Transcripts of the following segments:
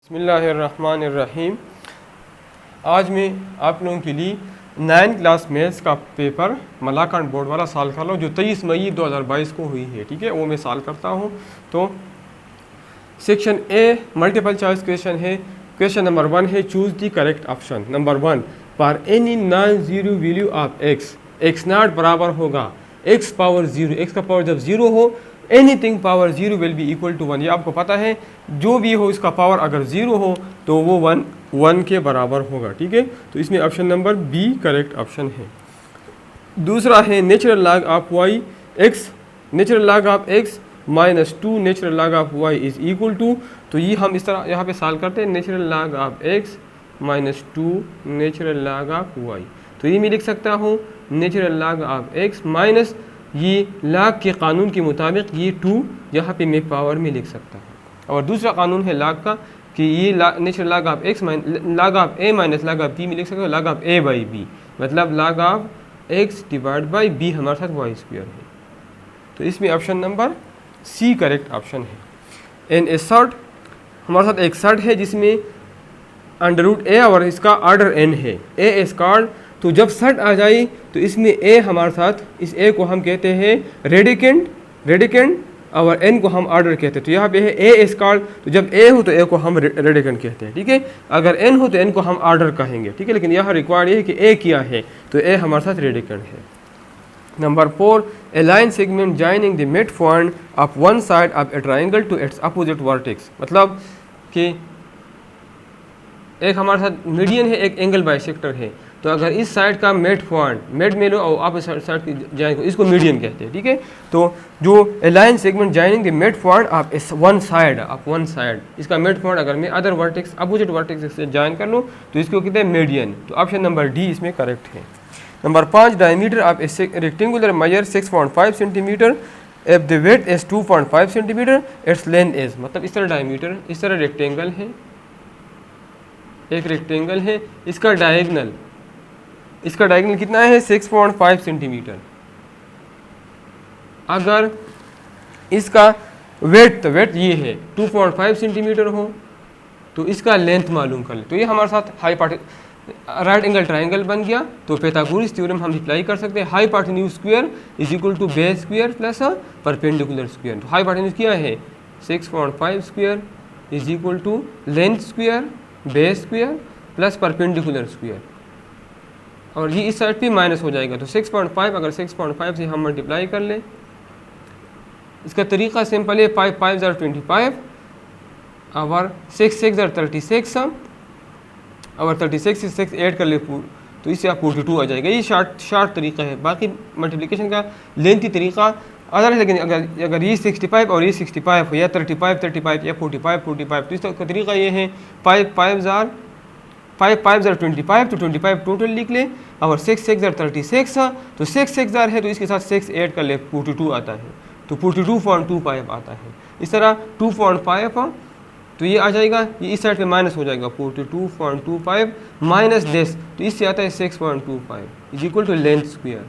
बिस्मिल्लाहिर्रहमानिर्रहीम। आज मैं आप लोगों के लिए 9 क्लास मैथ्स का पेपर मलाकान बोर्ड वाला सॉल्व कर लो जो 23 मई 2022 को हुई है। ठीक है, वो मैं सॉल्व करता हूँ। तो section A multiple choice question है। क्वेश्चन नंबर 1 है, choose the correct option. Number 1, for any non zero value of x, x not बराबर होगा एक्स पावर जीरो। एक्स का पावर जब जीरो हो, anything power zero will be equal to 1। ये आपको पता है, जो भी हो इसका पावर अगर जीरो हो तो वो 1 के बराबर होगा। ठीक है, तो इसमें option number B correct option है। दूसरा है natural log of y x, natural log of x minus 2 natural log of y is equal to. तो ये हम इस तरह यहाँ पे सॉल्व करते हैं, natural log of x minus 2 natural log of y. तो ये मैं लिख सकता हूँ natural log of x minus ये लॉग के कानून के मुताबिक ये 2 यहाँ पे मैं पावर में लिख सकता हूँ। और दूसरा कानून है लॉग का कि ये natural log of X log of A minus log of B में लिख सकते हो log of A by B, मतलब log of X divide by B हमारे साथ वाई स्क्वायर है। तो इसमें option number C correct option है। एन ए शॉर्ट, हमारे साथ एक शॉर्ट है जिसमें अंडर रूट ए और इसका ऑर्डर एन है। ए स्क्वायर, तो जब शर्ट आ जाए तो इसमें ए हमारे साथ, इस ए को हम कहते हैं रेडिकेंट और एन को हम ऑर्डर कहते हैं। तो यहाँ पे है ए स्क्वायर, तो जब ए हो तो ए को हम रेडिकेंट कहते हैं। ठीक है, अगर एन हो तो एन को हम ऑर्डर कहेंगे। ठीक है, लेकिन यहाँ रिक्वायर्ड है कि ए क्या है, तो ए हमारे साथ रेडिकेंट है। Number 4, a line segment joining the mid point of one side of a triangle to its opposite vertex, मतलब कि एक हमारे साथ मीडियन है, एक एंगल बाइसेक्टर है। तो अगर इस साइड का मिड पॉइंट, मिड में लो और आप इस साइड की ज्वाइन को, इसको मीडियन कहते हैं। ठीक है, तो जो a line segment joining the mid point of one side, इसका मिड पॉइंट अगर मैं अदर वर्टेक्स अपोजिट वर्टेक्स से ज्वाइन कर लूँ तो इसको कहते हैं मीडियन। तो ऑप्शन नंबर डी इसमें करेक्ट है। Number 5, diameter of a rectangular measure 6.5 centimetre if the width is 2.5 centimetre its length is, मतलब इस तरह डायमीटर, इस तरह रेक्टेंगल है, एक रेक्टेंगल है, इसका डायगोनल कितना है 6.5 सेंटीमीटर। अगर इसका वेट, तो वेट ये है 2.5 सेंटीमीटर हो तो इसका लेंथ मालूम कर ले। तो ये हमारे साथ राइट एंगल ट्राइंगल बन गया। तो पाइथागोरस थ्योरम हम अप्लाई कर सकते हैं, hypotenuse square is equal to base square plus perpendicular square. तो हाइपोटेन्यूज क्या है 6.5 square is equal to length square base square plus perpendicular square, और ये इस साइड पे माइनस हो जाएगा। तो 6.5 अगर 6.5 से हम मल्टीप्लाई कर लें, इसका तरीका सिंपल है, 5 5 25 और 6 6 36 और 36 से 6 ऐड कर ले तो इससे आप 42 आ जाएगा। ये शार्ट तरीका है। बाकी मल्टीप्लिकेशन का लेंथी तरीका अदर है, लेकिन अगर ये 65 और ये 65 हो या 35 35 या 45 45, तो इसका तरीका ये है 5 5 25 तो 25 टोटल लिख ले, और 6 6 36 तो 6 6 है तो इसके साथ 6 ऐड कर ले 42 आता है, तो 42.25 आता है। इस तरह 2.5 तो ये आ जाएगा, ये इस साइड पे माइनस हो जाएगा 42.25 माइनस दिस, तो इससे आता है 6.25 is equal to length square.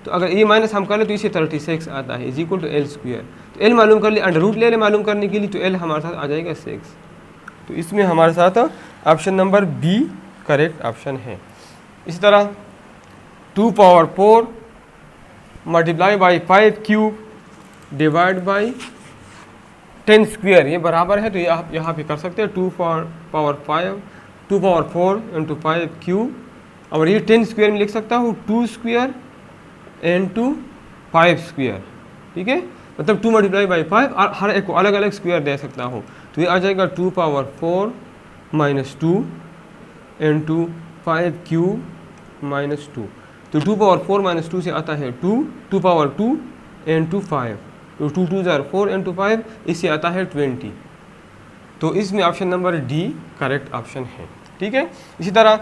तो अगर ये माइनस हम कर ले तो इससे 36 आता है is equal to l square. तो एल मालूम कर ले, अंडर रूट ले ले मालूम करने के लिए, तो एल हमारे साथ आ जाएगा 6। तो इसमें हमारे साथ option number B correct option है। इसी तरह 2 power 4 multiply by 5 cube divide by 10 square, ये बराबर है। तो ये आप यहाँ पे कर सकते हैं 2 पावर 4 इंटू 5 क्यूब, और ये 10 स्क्वायर में लिख सकता हूँ 2 स्क्वायर इंटू 5 स्क्वायर। ठीक है, मतलब 2 मल्टीप्लाई बाई 5 और हर एक को अलग अलग स्क्वायर दे सकता हूँ। तो ये आ जाएगा 2 power 4 minus 2 into 5 cube minus 2। तो 2 पावर 4 माइनस 2 से आता है 2 पावर 2 इंटू 5, तो 2 2 4 इंटू 5, इससे आता है 20। तो इसमें option number D correct option है। ठीक है, इसी तरह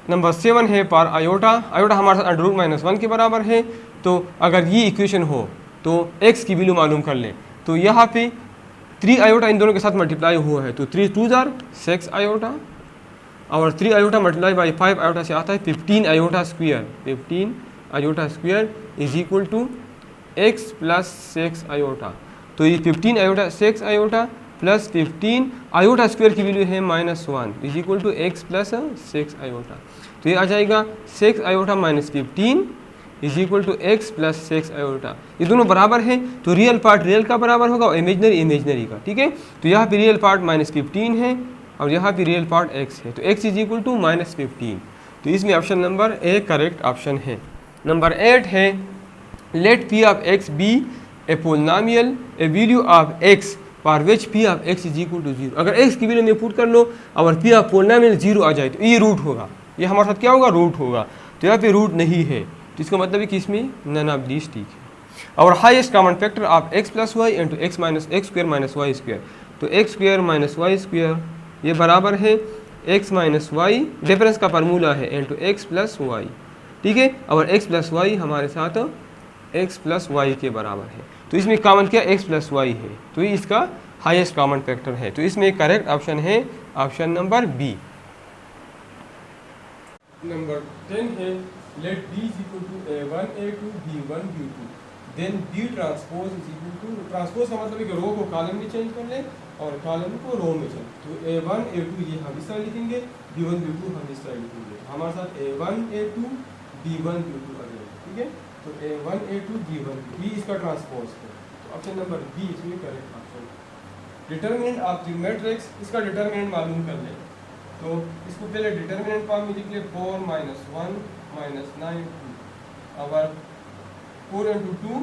नंबर 7 है पार आयोटा हमारे साथ अंडर रूट -1 के बराबर है। तो अगर ये इक्वेशन हो तो x की वैल्यू मालूम कर लें। तो यहाँ पे 3 आयोटा इन दोनों के साथ मल्टीप्लाई हुआ है, तो 3 2 6 आयोटा, और 3 आयोटा मल्टीप्लाई बाई 5 आयोटा से आता है 15 iota square. 15 iota square is equal to x plus 6 iota. तो ये 15 iota 6 iota plus 15 iota square की वैल्यू है -1 is equal to x plus 6 iota. तो ये आ जाएगा 6 iota minus 15 is equal to x plus 6 iota. ये दोनों बराबर हैं तो रियल पार्ट रियल का बराबर होगा और इमेजनरी इमेजनरी का, ठीक है। तो यहाँ पे रियल पार्ट -15 है और यहाँ पे रियल पार्ट x है, तो x इज इक्वल टू -15। तो इसमें option number A correct option है। नंबर 8 है let p of x be a polynomial a value of x for which p of x is equal to 0। अगर x की value में put कर लो और p of polynomial 0 आ जाए तो ये रूट होगा, ये हमारे साथ क्या होगा, रूट होगा। तो यहाँ पे रूट नहीं है तो इसका मतलब है कि इसमें नन ऑफ दीस ठीक है। और highest common factor of x plus Y into x minus X square minus Y square, तो X square minus Y square ये बराबर है x माइनस वाई, डिफरेंस का फार्मूला है इंटू एक्स प्लस वाई, ठीक है। और x प्लस वाई हमारे साथ x प्लस वाई के बराबर है, तो इसमें कॉमन क्या x प्लस वाई है, तो ये इसका हाईएस्ट कॉमन फैक्टर है। तो इसमें करेक्ट ऑप्शन है ऑप्शन नंबर बी। नंबर 10 है let b is equal to a1 a2 b1 b2 then b transpose is equal to, transpose का मतलब है कि रो को कॉलम में चेंज कर ले और कॉलम को रो में चेंज। तो a1 a2 ये हम इस तरह लिखेंगे, b1 b2 हम इस तरह लिखेंगे, हमारे साथ a1 a2 b1 b2 आ जाएगा, ठीक है। तो a1 a2 b1 b इसका ट्रांसपोज है, तो ऑप्शन नंबर बी इसमें correct option. Determinant of the matrix, इसका डिटरमिनेंट मालूम कर ले, तो इसको पहले डिटरमिनेंट फॉर्म में लिख ले 4 - 1 - 9 2 और 4 into 2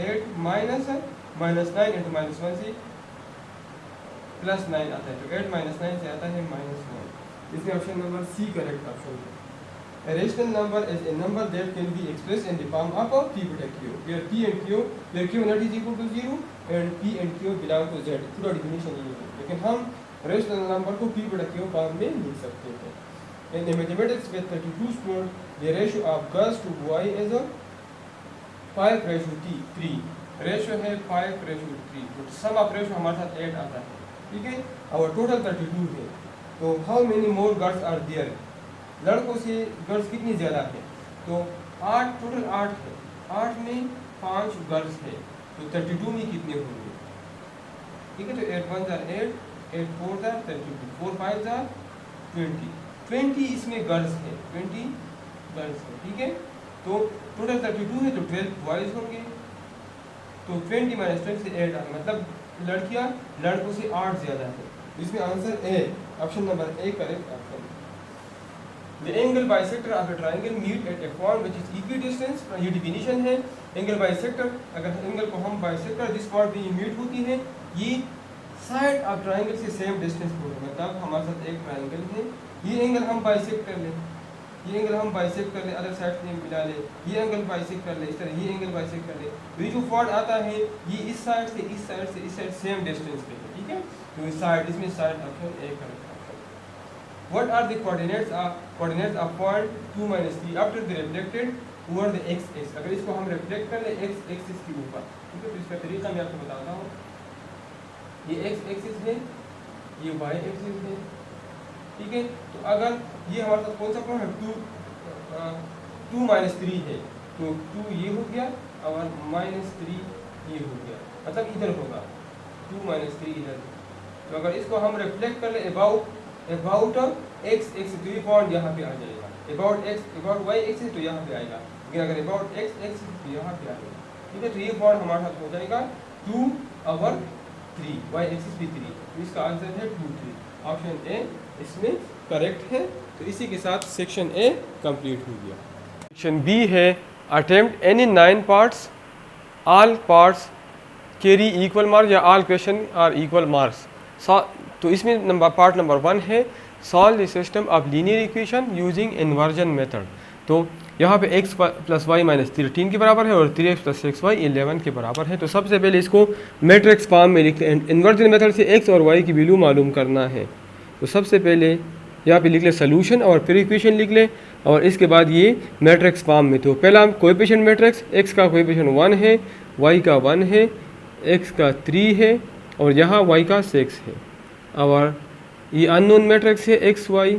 8 minus 9 into -1 से प्लस 9 आता है, तो 8 - 9 से आता है -1। इसमें option number C correct option है। A rational number is a number that can be expressed in the form of p beta q, where p and q, where q not is equal to 0 and p and q belong to z। पूरा definition ये है, लेकिन हम rational number को p beta q form में लिख सकते हैं। In the mathematics with 32 students, the ratio of girls to boy is 5:3। Ratio है 5:3, तो सम ऑफ रेशियो हमारे साथ 8 आता है, ठीक है। और टोटल 32 है, तो how many more girls are there, लड़कों से गर्ल्स कितनी ज़्यादा है, तो 8 टोटल 8 है, 8 में 5 गर्ल्स है, तो 32 में कितने होंगे, ठीक है। तो 8 1 जार 8, 8 4 जार 32, 4 5 जार 20 इसमें गर्ल्स है, 20 गर्ल्स है, ठीक है। तो टोटल 32 है तो 12 बॉयज़ होंगे, तो 20 - 12 से 8 मतलब लड़कियां लड़कों से 8 ज़्यादा है, इसमें answer A option number A correct option. The angle bisector of a triangle meet at a point which is equidistant, ये डिफिनीशन है। एंगल बाइसेक्टर, अगर एंगल को हम बाइसेक्टर जिस पॉइंट पे मीट होती है, ये साइड ऑफ ट्राइंगल से सेम डिस्टेंस पर है, मतलब हमारे साथ एक ट्राइंगल है, ये एंगल हम बाइसेक्ट कर लें, ये एंगल हम बाइसेक्ट कर ले, अदर साइड में मिला ले, ये एंगल बाइसेक्ट कर ले, इस तरह ये एंगल बाइसेक्ट कर ले, तो ये जो पॉइंट आता है ये इस साइड से इस साइड से इस साइड सेम डिस्टेंस पे है, ठीक है। तो इस साइड, इसमें side option A correct. What are the coordinates of point 2 - 3 after the reflected over the x-axis? अगर इसको हम रिफ्लेक्ट कर ले x-axis के ऊपर, ठीक है, तो इसका तरीका मैं आपको बताता हूँ। ये x-axis है, ये y-axis है, ठीक है। तो अगर ये हमारे साथ कौन सा पॉइंट है, 2 - 3 है, तो 2 ये हो गया और -3 ये हो गया, मतलब इधर होगा 2 - 3 इधर। तो अगर इसको हम रिफ्लेक्ट कर ले अबाउट x एक्सिस, तो ये पॉइंट यहाँ पे आ जाएगा, अबाउट y एक्सिस तो यहाँ पे आएगा, लेकिन अगर अबाउट x एक्सिस तो यहाँ पे आएगा, ठीक है। तो ये पॉइंट हमारे साथ हो जाएगा 2 और 3, y एक्सिस भी 3, तो इसका आंसर है 2 3, ऑप्शन ए इसमें करेक्ट है। तो इसी के साथ सेक्शन ए कंप्लीट हो गया। सेक्शन बी है attempt any 9 parts, all parts carry equal marks या all question are equal marks. तो इसमें पार्ट नंबर 1 है solve the system of linear equation using inversion method. तो यहाँ पे x + y - 13 के बराबर है और 3x + 6y 11 के बराबर है। तो सबसे पहले इसको मैट्रिक्स फॉर्म में लिख लें, इन्वर्जन मेथड से x और y की वैल्यू मालूम करना है। तो सबसे पहले यहाँ पे लिख लें सॉल्यूशन और फिर इक्वेशन लिख लें और इसके बाद ये मैट्रिक्स फॉर्म में। तो पहला कोएफिशिएंट मैट्रिक्स, x का कोएफिशिएंट 1 है, y का 1 है, x का 3 है और यहाँ y का 6 है। और ये अननोन मैट्रिक्स है x y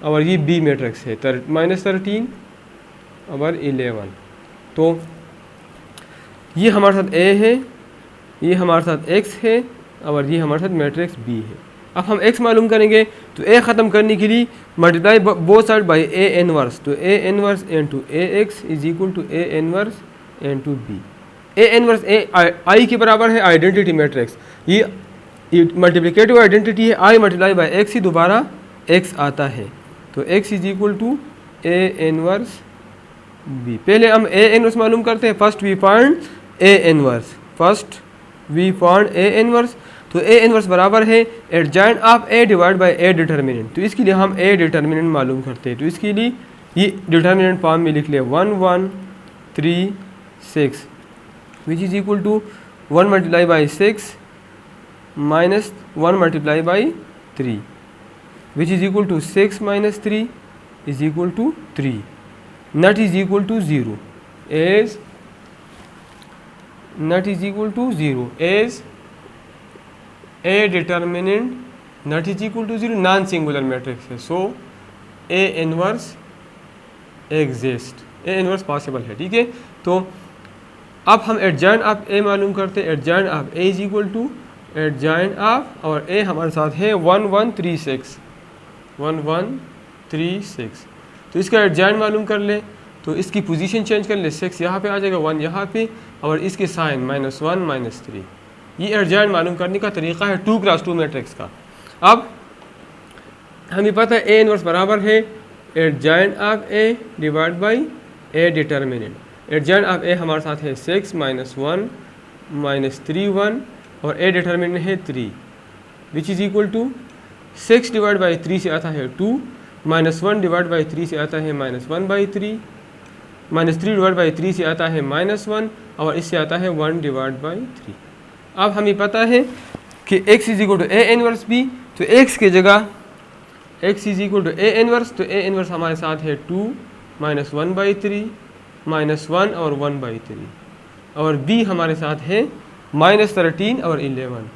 और ये b मैट्रिक्स है -13 और 11। तो ये हमारे साथ a है, ये हमारे साथ x है और ये हमारे साथ मैट्रिक्स बी है। अब हम एक्स मालूम करेंगे, तो ए ख़त्म करने के लिए multiply both side by A inverse, तो A inverse into A X is equal to A inverse into B. A inverse A I के बराबर है आइडेंटिटी मैट्रिक्स, ये मल्टीप्लिकेटिव आइडेंटिटी है, आई मल्टीप्लाई बाई एक्स ही दोबारा एक्स आता है, तो X is equal to A inverse B. पहले हम ए इनवर्स मालूम करते हैं, first we find A inverse, first we find A inverse, तो ए इनवर्स बराबर है adjoint of A divide by A determinant, तो इसके लिए हम ए डिटर्मिनेंट मालूम करते हैं, तो इसके लिए ये डिटर्मिनेंट फॉर्म में लिख ले 1 1 3 6 which is equal to 1 multiply by 6 minus 1 multiply by 3 which is equal to 6 minus 3 is equal to 3 not is equal to 0 as not is equal to 0 as A determinant not is equal to 0 non singular matrix है, so A inverse exist, A inverse possible है, ठीक है। तो अब हम adjoint of ए मालूम करते हैं, adjoint of A is equal to adjoint of, और ए हमारे साथ है 1 1 3 6 1 1 3 6, तो इसका एडजॉइंट मालूम कर ले, तो इसकी पोजीशन चेंज कर ले, 6 यहाँ पे आ जाएगा 1 यहाँ पे, और इसके साइन -1 -3, ये एडजॉइंट मालूम करने का तरीका है 2 क्रॉस 2 मैट्रिक्स का। अब हमें पता है ए इनवर्स बराबर है adjoint of A divide by A determinant, adjoint of A हमारे साथ है 6 -1 -3 1, और ए डिटर्मिनेंट है 3 which is equal to 6 divide by 3 से आता है 2, -1 डिवाइड बाई 3 से आता है -1/3, -3 डिवाइड बाई 3 से आता है -1, और इससे आता है 1 डिवाइड बाई 3। अब हमें पता है कि x is equal to A inverse B, तो x की जगह x is equal to A inverse, तो ए इनवर्स हमारे साथ है 2 -1/3 -1 और 1/3, और b हमारे साथ है -13 और 11।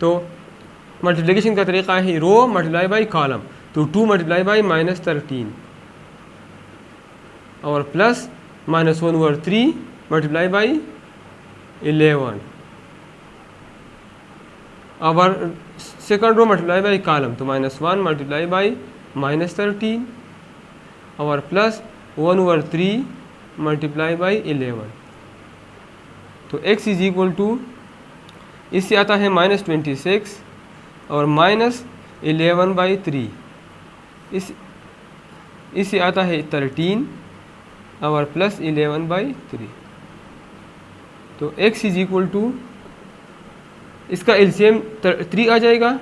तो मल्टीप्लिकेशन का तरीका है रो मल्टीप्लाई बाई कॉलम, तो 2 मल्टीप्लाई बाई -13 और प्लस -1/3 मल्टीप्लाई बाई 11, और second row multiply by column, तो -1 मल्टीप्लाई बाई -13 और प्लस 1/3 मल्टीप्लाई बाई 11, तो x इज इक्वल टू इससे आता है -26 और -11/3, इससे आता है 13 और प्लस 11/3, तो x इज इक्वल टू इसका एलसीएम 3 आ जाएगा,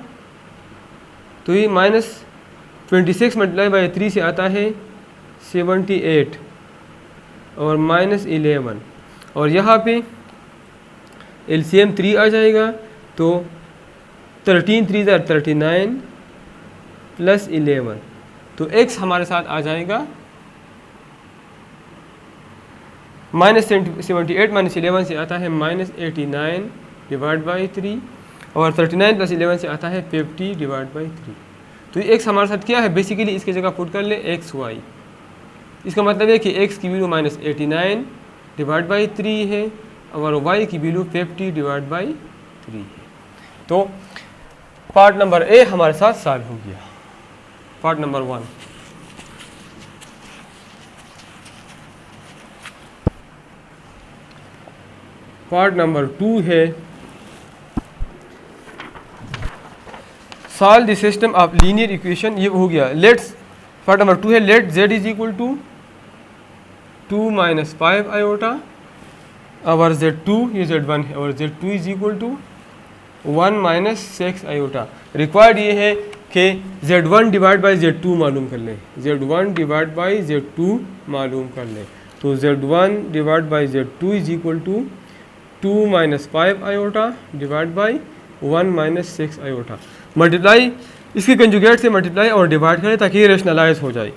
तो ये -26 मल्टीप्लाई बाई 3 से आता है 78 और -11, और यहाँ पे एलसीएम 3 आ जाएगा, तो 13 3 39 प्लस 11, तो x हमारे साथ आ जाएगा -78 -11 से आता है -89 डिवाइड बाई 3, और 39 प्लस 11 से आता है 50 डिवाइड बाई 3। तो ये x हमारे साथ क्या है, बेसिकली इसकी जगह पुट कर ले xy, इसका मतलब है कि x की वैल्यू -89 डिवाइड बाई 3 है, और y की वैल्यू 50 डिवाइड बाई 3 है। तो पार्ट नंबर ए हमारे साथ सॉल्व हो गया। पार्ट नंबर 1, पार्ट नंबर 2 है solve the system of linear equation, ये हो गया। लेट्स पार्ट नंबर 2 है let z is equal to 2 - 5 आयोटा, और z2 ये z1 है, और z2 इज इक्वल टू 1 - 6 आयोटा। रिक्वायर्ड ये है कि z1 डिवाइड बाई z2 मालूम कर लें, z1 डिवाइड बाई z2 मालूम कर लें, तो z1 divide by z2 is equal to 2 - 5 iota divide by 1 - 6 iota. Multiply इसके कंजुगेट से मल्टीप्लाई और डिवाइड करें ताकि ये रेशनलाइज हो जाए,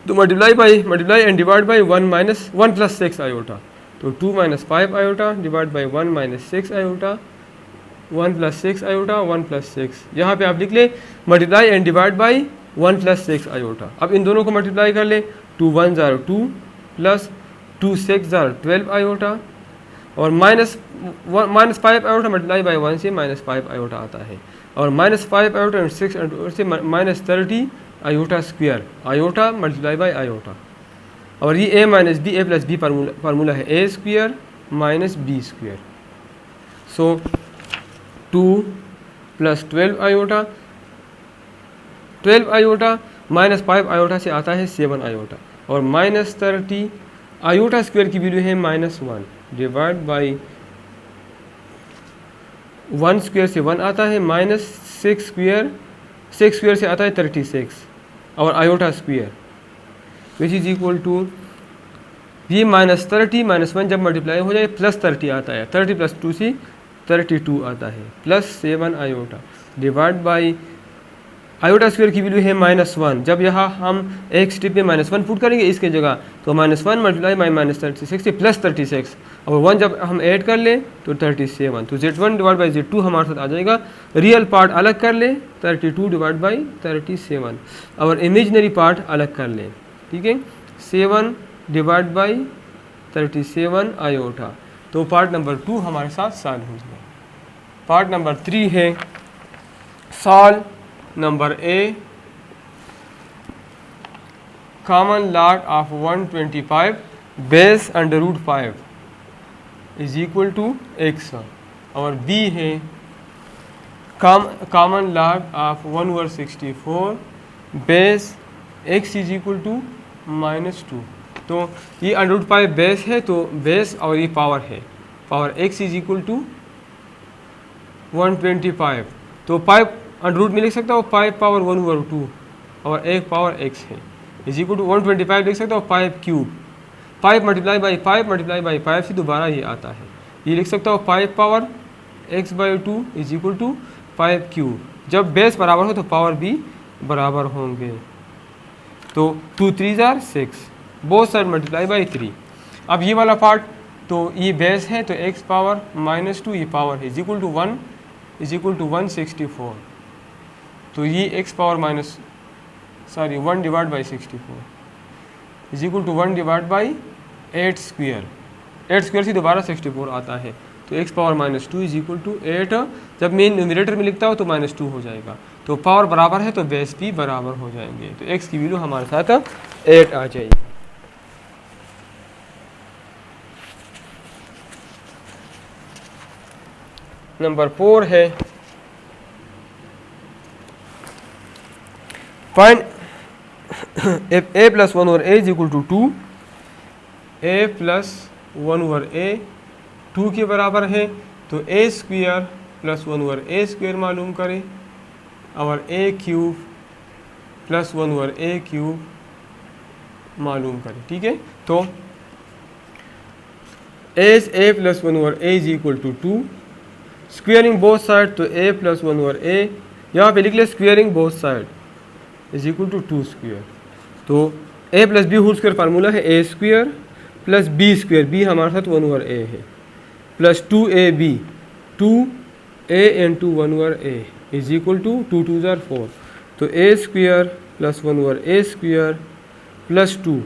तो multiply and divide by 1 plus 6 iota, तो 2 - 5 iota divide by 1 - 6 iota, 1 plus 6 iota 1 plus 6, यहाँ पे आप लिख ले multiply and divide by 1 plus 6 iota. अब इन दोनों को मल्टीप्लाई कर ले, 2 1 2 प्लस 2 6 12 आयोटा, और -5 आयोटा मल्टीप्लाई बाई 1 से -5 आयोटा आता है, और -5 आयोटा एंड 6 से -30 iota square, iota multiply by iota. और ये a minus b, a plus b formula है a square minus B square. So 2 + 12 iota, 12 iota -5 iota से आता है 7 आयोटा, और -30 आयोटा स्क्वायर की वैल्यू है -1 डिवाइड बाई 1 स्क्वायर से 1 आता है, -6 स्क्वायर से आता है 36 और iota square, which is equal to ये -30 -1 जब मल्टीप्लाई हो जाए +30 आता है, 30 + 2 से 32 आता है, +7 iota divide by iota square की वैल्यू है -1। जब यहाँ हम एक स्टेप में -1 पुट करेंगे इसके जगह, तो -1 मल्टीप्लाई बाई -36 से +36, और 1 जब हम ऐड कर लें तो 37, तो Z1 डिवाइड बाई Z2 हमारे साथ आ जाएगा। रियल पार्ट अलग कर लें 32 डिवाइड बाई 37, और इमेजनरी पार्ट अलग कर लें, ठीक है, 7 डिवाइड बाई 37 आयोटा। तो पार्ट नंबर 2 हमारे साथ सॉल्व हो गया। पार्ट नंबर 3 है solve number A, common log of 125 base √5 is equal to x, और B है common log of 1/64 base x is equal to -2। तो ये √5 बेस है, तो बेस और ये पावर है, power x is equal to 125, तो 5 √ में लिख सकता हूँ 5 पावर 1/2 और 1 पावर x है, इज इक्वल टू 125 लिख सकता हूँ 5 cube, 5 multiply by 5 multiply by 5 से दोबारा ये आता है, ये लिख सकता हूँ 5 power x/2 is equal to 5 cube. जब बेस बराबर हो तो पावर भी बराबर होंगे, तो 2 3 jar 6, both side multiply by 3। अब ये वाला पार्ट, तो ये बेस है तो x पावर -2 ये पावर है, इज इक्वल टू 164, तो ये x power 1 divide by 64 is equal to 1 divide by 8 स्क्वायर, 8 स्क्वायर से दोबारा 64 आता है, तो x power -2 is equal to 8। जब मैं न्यूमरेटर में लिखता हूँ तो -2 हो जाएगा, तो पावर बराबर है तो बेस भी बराबर हो जाएंगे, तो x की वैल्यू हमारे साथ 8 आ जाएगी। नंबर 4 है find if a + 1/a is equal to 2, a + 1/a 2 के बराबर है, तो a स्क्वायर + 1/a स्क्वायर मालूम करें, और a क्यूब + 1/a क्यूब मालूम करें, ठीक है। तो a + 1/a is equal to 2, squaring both side, तो a + 1/a यहाँ पे लिख ले squaring both side is equal to 2 square, तो a + b whole square formula है a square + b square, b हमारे साथ 1/a है, plus 2ab, 2a × 1/a is equal to 2 2 जार 4, तो a square + 1/a square plus 2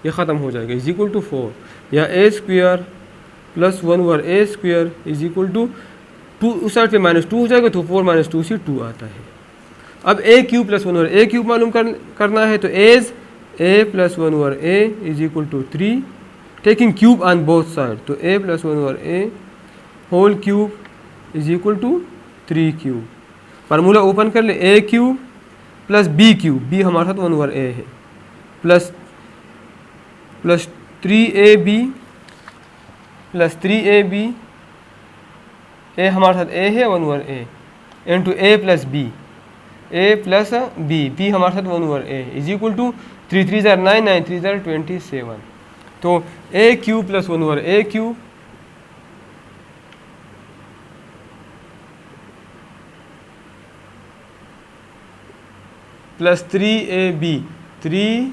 ये ख़त्म हो जाएगा इज इक्वल टू 4, या a square + 1/a square is equal to 2, उस साइड पे -2 हो जाएगा, तो 4 - 2 से 2 आता है। अब a क्यूब + 1/a क्यूब मालूम करना है, तो as a + 1/a is equal to 3, taking cube on both side, तो a + 1/a whole cube is equal to 3 cube. Formula open कर ले, a cube + b cube, b हमारे साथ 1/a है, प्लस 3ab + 3ab, a हमारे साथ a है 1/a into a + b, a + b, b हमारे साथ 1/a इज इक्वल टू 3 3 जार 9, 9 3 जार 27, तो a cube + 1/a cube plus 3ab 3,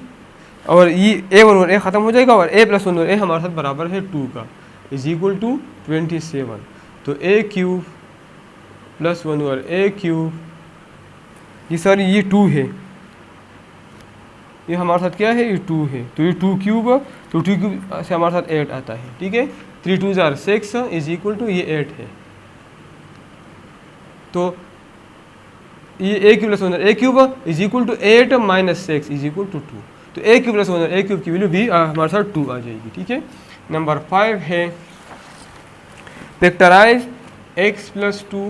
और ये a1/a ख़त्म हो जाएगा, और a + 1/a हमारे साथ बराबर है 2 का इज इक्वल टू 27, तो a क्यूब + 1/a क्यूब, ये सर ये 2 है, ये हमारे साथ क्या है, ये 2 है, तो ये 2 क्यूब, तो 2 क्यूब से हमारे साथ 8 आता है, ठीक है। 3 2 ज़ार 6 इज इक्वल टू ये 8 है। तो ये A cube plus one A cube is equal to 8 minus 6 is equal to 2। तो A cube plus one A cube की वैल्यू भी हमारे साथ 2 आ जाएगी। ठीक है। नंबर 5 है factorise x plus 2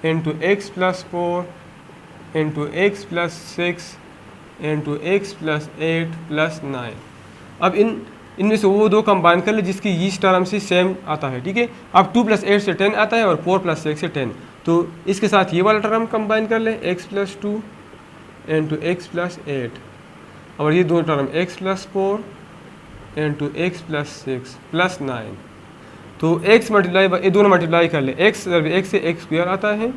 into x plus 4 into x plus 6 into x plus 8 plus 9। अब इनमें से वो दो कंबाइन कर ले जिसकी इस टर्म से सेम आता है। ठीक है। अब 2 प्लस 8 से 10 आता है और 4 प्लस 6 से 10, तो इसके साथ ये वाला टर्म कंबाइन कर ले x plus 2 into x plus 8 और ये दो term x plus 4 into x plus 6 plus 9। तो x मल्टीप्लाई बाई ये दोनों मल्टीप्लाई कर ले, x से x स्क्वायर आता है,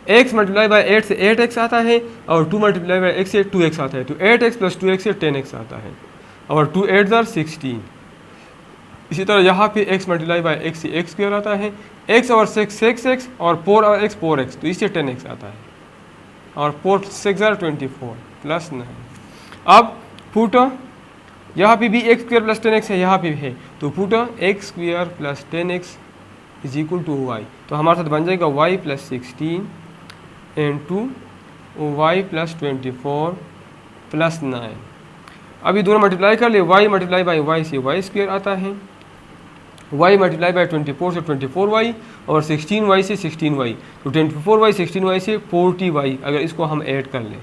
x मल्टीप्लाई बाई 8 से 8x आता है और 2 मल्टीप्लाई बाई x से 2x आता है। तो 8x प्लस 2x से 10x आता है और 2 8 ज़ार 16। इसी तरह यहाँ पे x मल्टीप्लाई बाई x से x स्क्वायर आता है, x और 6 और 4 और x 4x, तो इससे 10x आता है और 4 6 ज़ार 24 प्लस 9। अब पुट यहाँ पे भी x स्क्वायर प्लस 10x है, यहाँ पे भी है, तो put x square plus 10x is equal to y। तो हमारे साथ बन जाएगा y plus 16 into y plus 24 plus 9। अब ये दोनों मल्टीप्लाई कर ले, y मल्टीप्लाई बाई y से y स्क्वायर आता है, y मल्टीप्लाई बाई 24 से 24y और 16y से 16y, तो 24y 16y से 40y अगर इसको हम ऐड कर लें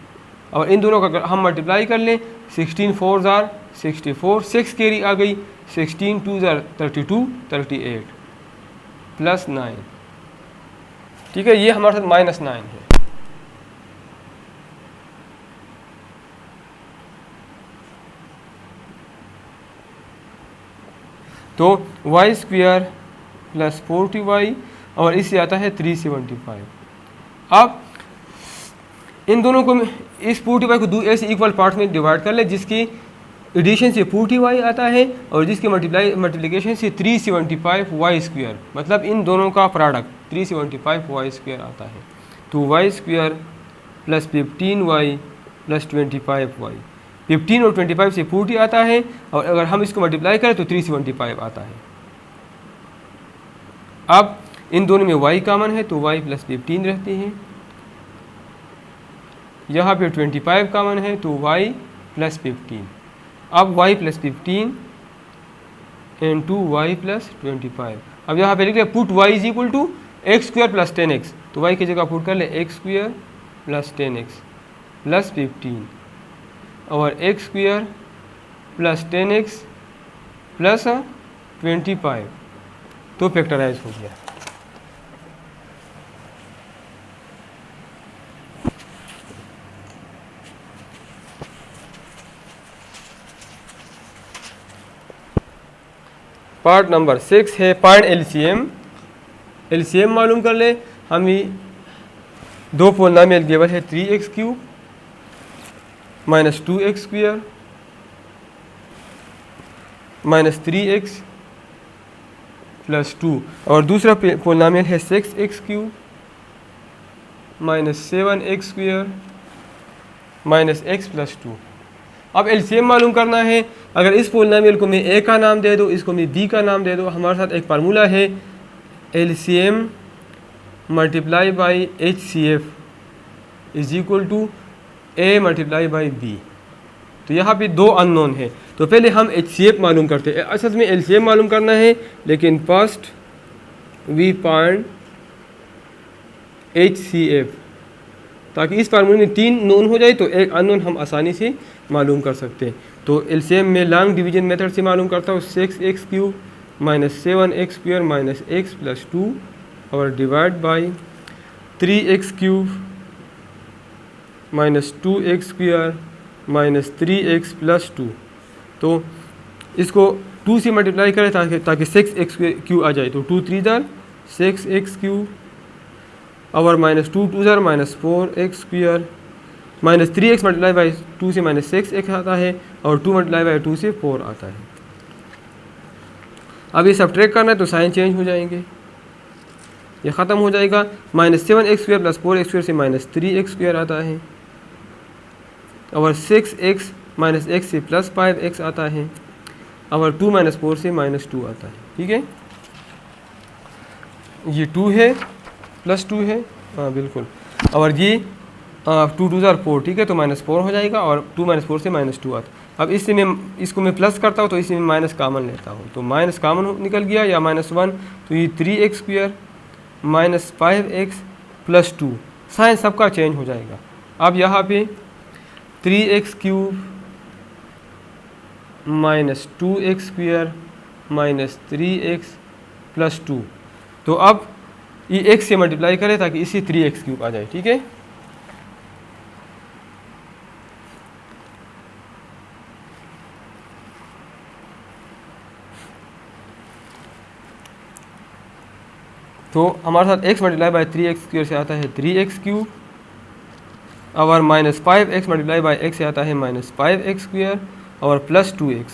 और इन दोनों का अगर हम मल्टीप्लाई कर लें 16 4 ज़ार 64, 6 कैरी आ गई, 16 2 ज़ार 32 38 प्लस 9। ठीक है। ये हमारे साथ माइनस 9 है। तो y स्क्वायर प्लस 40y और इससे आता है 375। अब इन दोनों को इस 40y को दो ऐसे इक्वल पार्ट में डिवाइड कर ले जिसकी एडिशन से 40y आता है और जिसकी मल्टीप्लिकेशन से 375y स्क्वायर, मतलब इन दोनों का प्रोडक्ट 375y स्क्वायर आता है। तो y square plus 15y plus 25y, 15 और 25 से 40 आता है और अगर हम इसको मल्टीप्लाई करें तो 375 आता है। अब इन दोनों में y कॉमन है तो y प्लस 15 रहते हैं, यहाँ पे 25 कॉमन है तो y प्लस 15। अब y plus 15 into y plus 25। अब यहाँ पे लिख रहे put y is equal to x square plus 10x, तो y की जगह पुट कर ले x square plus 10x plus 15 और x square plus 10x plus 25, तो फैक्टराइज हो गया। पार्ट नंबर 6 है फाइंड एलसीएम। एलसीएम मालूम कर ले। हमें दो पोलिनोमियल गिवन है 3x cube minus 2x square minus 3x plus 2 और दूसरा पोलिनोमियल है 6x cube minus 7x square minus x plus 2। अब एलसीएम मालूम करना है। अगर इस पोलिनोमियल को मैं ए का नाम दे दो, इसको मैं बी का नाम दे दो, हमारे साथ एक फार्मूला है LCM multiply by H C F is equal to A multiply by B. तो यहाँ पे दो अननोन है, तो पहले हम एच सी एफ मालूम करते हैं। असल में एलसीएम मालूम करना है, लेकिन first we find H C F, ताकि इस फार्मूले में 3 नोन हो जाए तो एक अननोन हम आसानी से मालूम कर सकते हैं। तो एलसीएम में लॉन्ग डिवीजन मेथड से मालूम करता हूँ 6x cube minus 7x square minus x plus 2 और divide by 3x cube minus 2x square minus 3x plus 2। तो इसको 2 से मल्टीप्लाई करें ताकि 6x क्यूब आ जाए, तो 2 3 ज़ार 6x क्यूब और माइनस 2 2 ज़ार minus 4x square minus 3x multiply by 2 से माइनस 6x आता है और 2 मल्टीप्लाई बाई 2 से 4 आता है। अब ये सब्ट्रैक्ट करना है तो साइन चेंज हो जाएंगे, ये ख़त्म हो जाएगा। Minus 7x square plus 4x square से माइनस 3x स्क्वायर आता है और 6x माइनस x से प्लस 5x आता है और 2 माइनस 4 से -2 आता है, ठीक है। ये 2 है प्लस 2 है, हाँ बिल्कुल, और ये 2 2 ज़ार 4, ठीक है, तो -4 हो जाएगा और 2 माइनस 4 से -2 आता है। अब इससे मैं इसको मैं प्लस करता हूँ तो इसमें माइनस कॉमन लेता हूँ, तो माइनस कॉमन निकल गया या -1, तो ये 3x square minus 5x plus 2, sign सबका चेंज हो जाएगा। अब यहाँ पे 3x cube minus 2x square minus 3x plus 2, तो अब ये x से मल्टीप्लाई करें ताकि इसी 3x क्यूब आ जाए, ठीक है। तो हमारे साथ x multiply by 3x square से आता है 3x क्यूब, और minus 5x multiply by x से आता है -5x स्क्वायर और प्लस 2x,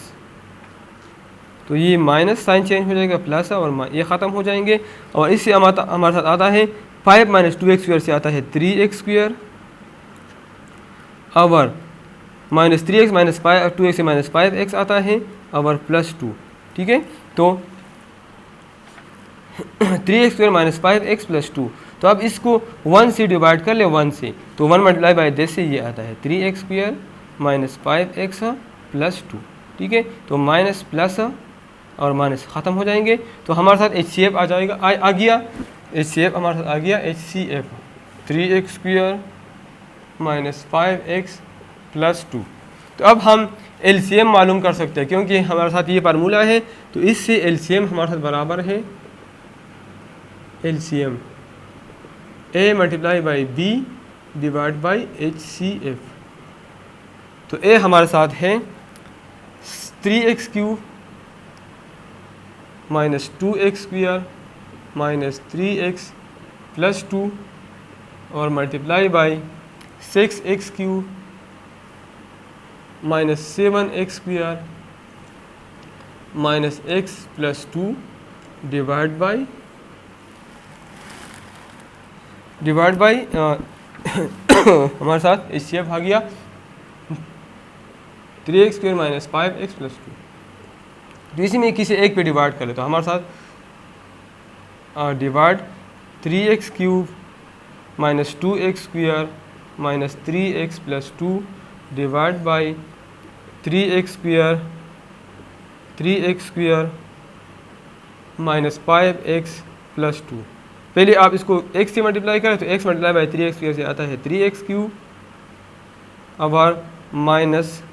तो ये माइनस साइन चेंज हो जाएगा प्लस, और ये ख़त्म हो जाएंगे। और इससे हमारे साथ आता है 5 माइनस 2x स्क्वायर से आता है 3x स्क्वायर, और -3x माइनस 2x से -5x आता है और प्लस 2, ठीक है। तो 3x square minus 5x plus 2, तो अब इसको 1 से डिवाइड कर ले, 1 से, तो 1 मल्टीप्लाई बाई दिस से ये आता है 3x square minus 5x plus 2, ठीक है। तो माइनस प्लस और माइनस ख़त्म हो जाएंगे, तो हमारे साथ HCF आ जाएगा, आ गया HCF हमारे साथ आ गया HCF 3x square minus 5x plus 2। तो अब हम LCM मालूम कर सकते हैं, क्योंकि हमारे साथ ये फार्मूला है, तो इससे LCM हमारे साथ बराबर है LCM A multiply by B divide by HCF। तो A हमारे साथ है 3x cube minus 2x square minus 3x plus 2 और multiply by 6x cube minus 7x square minus x plus 2 divide by हमारे साथ HCF आ गया 3x square minus 5x plus 2। तो इसी में किसी एक पे डिवाइड कर ले, तो हमारे साथ divide 3x cube minus 2x square minus 3x plus 2 divide by 3x square minus 5x plus 2। पहले आप इसको x से मल्टीप्लाई करें, तो x multiply by 3x square से आता है 3x क्यूब, अब माइनस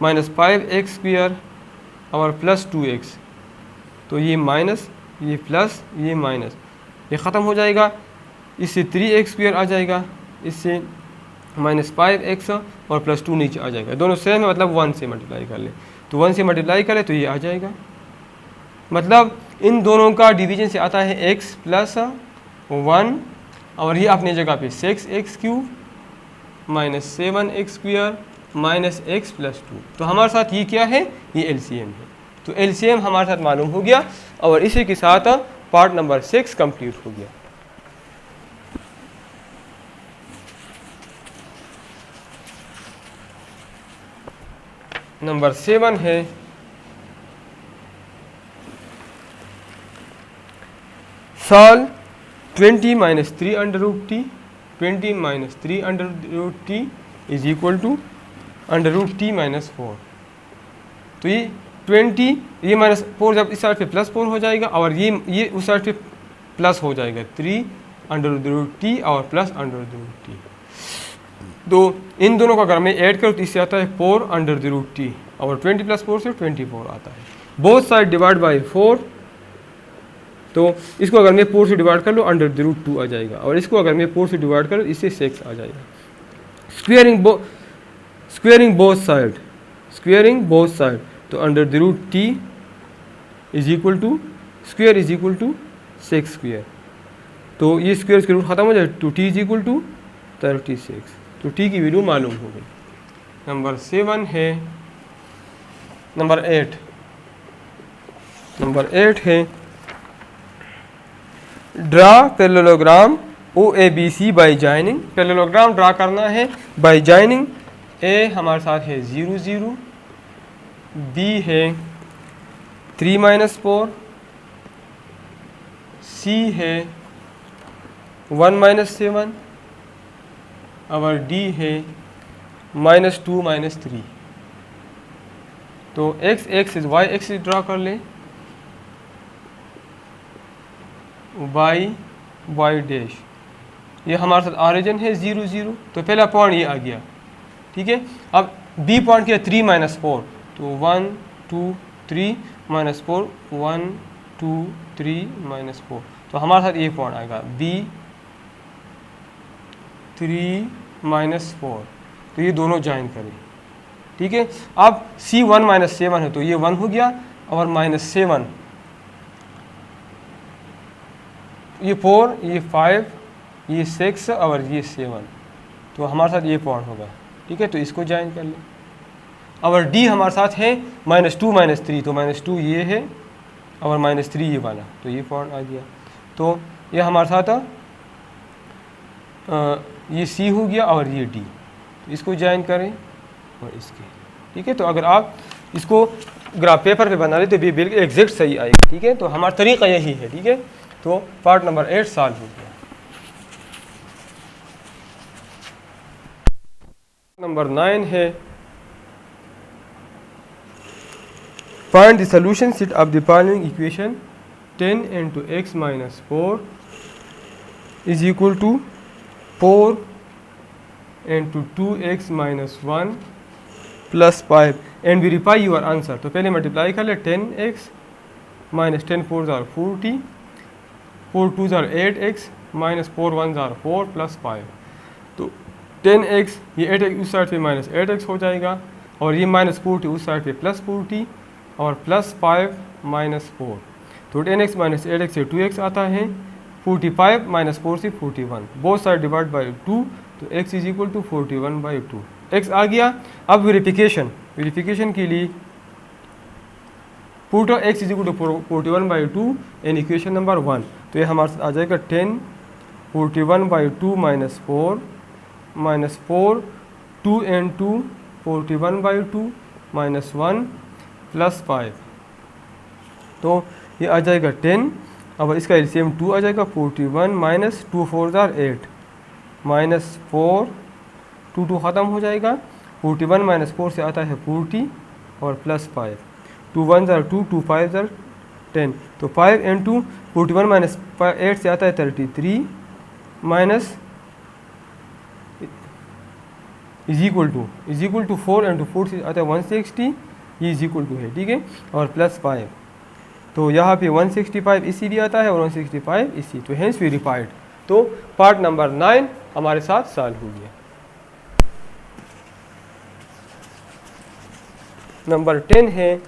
5x स्क्वायर और प्लस 2x, तो ये माइनस ये प्लस ये माइनस ये ख़त्म हो जाएगा, इससे 3x स्क्वायर आ जाएगा, इससे माइनस 5x और प्लस 2 नीचे आ जाएगा, दोनों सेम है, मतलब 1 से मल्टीप्लाई कर ले, तो 1 से मल्टीप्लाई करें तो ये आ जाएगा। मतलब इन दोनों का डिवीजन से आता है x प्लस 1, और ये अपनी जगह पे 6x cube minus 7x square minus x plus 2। तो हमारे साथ ये क्या है, ये LCM है। तो LCM हमारे साथ मालूम हो गया, और इसी के साथ पार्ट नंबर 6 कंप्लीट हो गया। नंबर 7 है solve 20 minus 3 under root t, 20 minus 3 under root t is equal to under root t minus 4। तो ये 20 ये माइनस 4 जब इस साइड पे प्लस 4 हो जाएगा, और ये उस साइड पे प्लस हो जाएगा 3 अंडर रूट टी और प्लस अंडर रूट टी। तो इन दोनों को अगर मैं ऐड करूँ तो इससे आता है 4 अंडर द रूट टी, और 20 प्लस 4 से 24 आता है। बोथ साइड डिवाइड बाई 4, तो इसको अगर मैं 4 से डिवाइड कर लो अंडर द रूट 2 आ जाएगा, और इसको अगर मैं 4 से डिवाइड करूँ इससे 6 आ जाएगा। स्क्वेयरिंग बोथ साइड, तो under the root t is equal to square is equal to 6 square, तो ये स्क्वेयर रूट खत्म हो जाए, तो टी इज इक्वल टू 36, तो टी की वैल्यू मालूम हो गई। नंबर 7 है, नंबर 8 है draw parallelogram OABC by joining. Parallelogram draw करना है बाई जॉइनिंग। ए हमारे साथ है 0 0 बी है 3 माइनस 4, सी है 1 माइनस 7 और डी है -2 माइनस 3। तो x axis y axis draw कर ले, y डैश, ये हमारे साथ ऑरिजिन है 0 0, तो पहला पॉइंट ये आ गया, ठीक है। अब बी पॉइंट किया 3 माइनस 4, तो 1 2 3 माइनस 4, 1 2 3 माइनस 4, तो हमारे साथ ये पॉइंट आएगा बी 3 माइनस 4, तो ये दोनों ज्वाइन करें, ठीक है। अब सी 1 माइनस 7 है, तो ये 1 हो गया, और -7, ये 4, ये 5, ये 6 और ये 7, तो हमारे साथ ये पॉइंट होगा, ठीक है। तो इसको ज्वाइन कर लें। और डी हमारे साथ है -2 माइनस 3, तो -2 ये है और -3 ये वाला, तो ये पॉइंट आ गया। तो ये हमारे साथ ये सी हो गया और ये डी, तो इसको ज्वाइन करें और इसके, ठीक है। तो अगर आप इसको ग्राफ पेपर पे बना ले तो ये बिल्कुल एग्जैक्ट सही आएगा, ठीक है। तो हमारा तरीका यही है, ठीक है। तो पार्ट नंबर 8 सॉल्व हो गया। नंबर 9 है find the solution set of the following equation 10 into x minus 4 is equal to 4 into 2x minus 1 plus 5 and verify your answer। तो पहले मल्टीप्लाई कर ले, 10x minus 10 4s are 40, 4 2s are 8x minus 4 1s are 4 plus 5। तो 10x ये 8x उस side पे minus 8x हो जाएगा, और ये -40 उस साइड पे +40, और +5 माइनस 4, तो 10x माइनस 8x से 2x आता है, 45 माइनस 4 से 41, बोथ साइड डिवाइड बाई 2, तो x is equal to 41/2, x आ गया। अब वेरिफिकेशन के लिए put x is equal to 41/2 in equation number 1, तो ये हमारे साथ आ जाएगा 10 41/2 माइनस 4 2 into 41/2 माइनस 1 प्लस 5, तो ये आ जाएगा 10, अब इसका एलसीएम 2 आ जाएगा, 41 माइनस 2 4s are 8 माइनस 4 2 ख़त्म हो जाएगा, 41 माइनस 4 से आता है 40 और plus 5, 2 1s are 2 2 5s are 10, तो 5 into 41 माइनस 8 से आता है 33 minus is equal to 4 into 4 से आता है 160, ये इज इक्वल टू है, ठीक है, और प्लस 5, तो यहाँ पे 165 इसी भी आता है और 165 इसी, तो हेंस वेरीफाइड। तो पार्ट नंबर 9 हमारे साथ सॉल्व हो गया। नंबर 10 है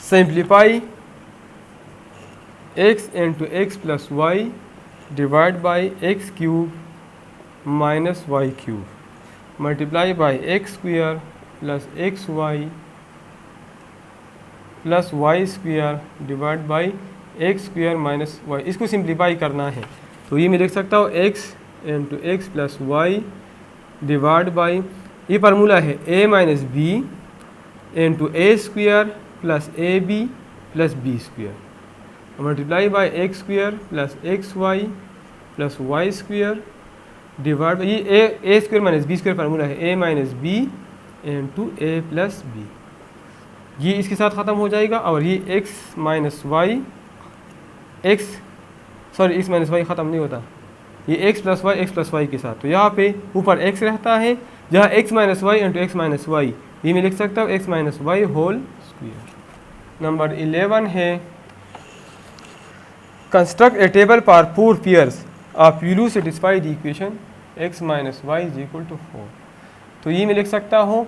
simplify x into x plus y divide by x cube minus y cube multiply by x square plus x Y plus Y square divide by x square minus y. इसको simplify करना है, तो ये मैं लिख सकता हूँ x into x plus y divide by, ये फार्मूला है a minus B into A square plus A B plus B square multiply by x square plus x Y plus Y square divide, ये A square minus B square formula है a minus B into A plus B, ये इसके साथ ख़त्म हो जाएगा, और ये x minus Y X minus Y ख़त्म नहीं होता, ये x प्लस वाई के साथ, तो यहाँ पे ऊपर x रहता है, जहाँ x minus y into x minus y, ये मैं लिख सकता हूँ x minus y whole square. Number 11 है construct a table for 4 pairs of value satisfy the equation x minus y is equal to 4, तो ये मैं लिख सकता हूँ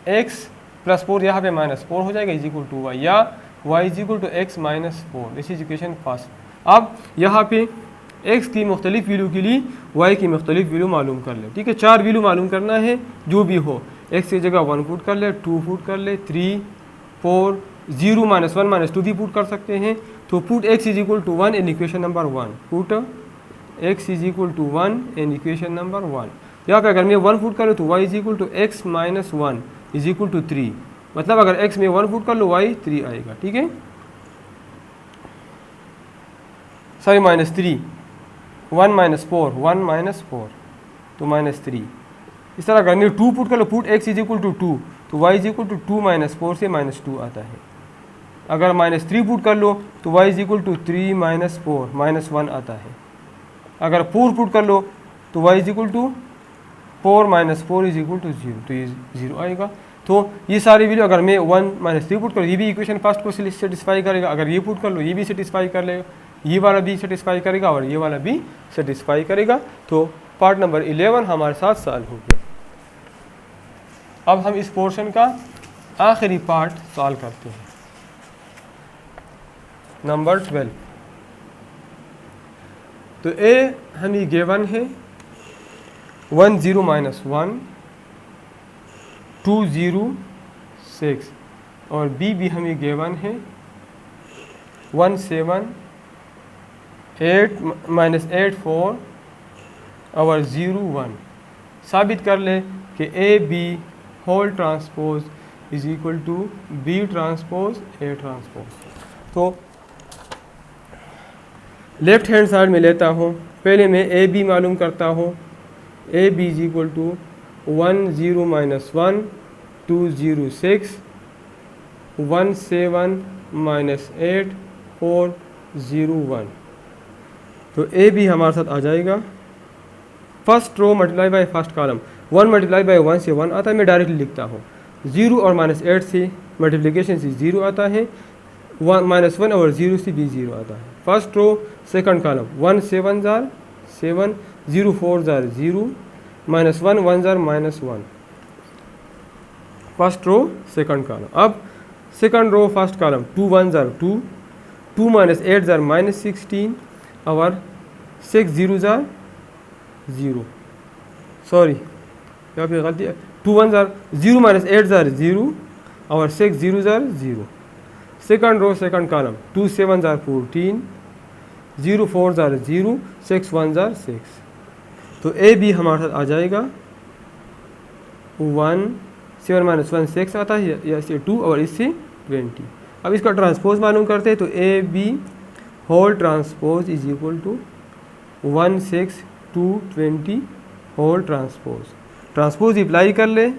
x प्लस 4 यहाँ पे -4 हो जाएगा इज इक्वल टू वाई, या y is equal to x minus 4, this is equation first. अब यहाँ पे x की मुख्तलिफ वैल्यू के लिए y की मुख्तलिफ वैल्यू मालूम कर ले, ठीक है। 4 वैल्यू मालूम करना है, जो भी हो, x की जगह 1 पुट कर ले, 2 पुट कर ले, 3 4 0 -1 -2 भी पुट कर सकते हैं, तो put x is equal to 1 in equation number 1, put x is equal to 1 in equation number 1। यहाँ पे अगर मैं 1 पुट करूँ तो y is equal to x minus 1 is equal to 3, मतलब अगर x में 1 पुट कर लो y 3 आएगा, ठीक है, सॉरी -3, 1 -4, 1 -4 तो -3। इस तरह अगर 2 पुट कर लो, put x is equal to 2 तो y इज इक्वल टू 2 -4 से -2 आता है। अगर -3 पुट कर लो तो y इज इक्वल टू 3 -4 -1 आता है। अगर 4 पुट कर लो तो y is equal to 4 -4 is equal to 0, तो ये 0 आएगा। तो ये सारी वैल्यू अगर मैं 1 -3 पुट करूँ, ये भी इक्वेशन फर्स्ट को सेटिस्फाई करेगा। अगर ये पुट कर लो, ये भी सेटिस्फाई कर लेगा, ये वाला भी सेटिस्फाई करेगा और ये वाला भी सेटिस्फाई करेगा। तो पार्ट नंबर 11 हमारे साथ सॉल्व हो गया। अब हम इस पोर्शन का आखिरी पार्ट सॉल्व करते हैं, नंबर 12। तो ए हमें गिवन है 1 0 -1 2 0 6 और बी भी हमें गिवन है 1 7 8 -8 4 और 0 1। साबित कर ले कि A B whole transpose is equal to B transpose A transpose. तो लेफ्ट हैंड साइड में लेता हूँ, पहले मैं ए बी मालूम करता हूँ। A B is equal to 1 0 -1 2 0 6 1 7 -8 4 0 1। तो ए बी हमारे साथ आ जाएगा। First row multiply by first column, 1 multiply by 1 से 1 आता है, मैं डायरेक्टली लिखता हूँ। 0 और -8 से मल्टीप्लिकेशन से 0 आता है, 1 और 0 से भी 0 आता है। फर्स्ट रो सेकंड कॉलम, 1 7 जार 7 0 4 जार 0 -1 1 जार -1। First row second column. अब सेकंड रो फर्स्ट कॉलम, 2 1 जार 2 2 -8 जार -16 और 6 0 जार 0, सॉरी यहाँ पे गलती है, 2 1 जार 0 -8 जार 0 और 6 0 जार 0। सेकंड रो सेकंड कॉलम, 2 7 जार 14 0 4 जार 0 6 1 जार 6। तो ए बी हमारे साथ आ जाएगा 1 7 -1 6 आता है, या इससे 2 और इससे 20। अब इसका ट्रांसपोज मालूम करते हैं। तो A B whole transpose is equal to 1 6 2 20 whole transpose. Transpose apply कर ले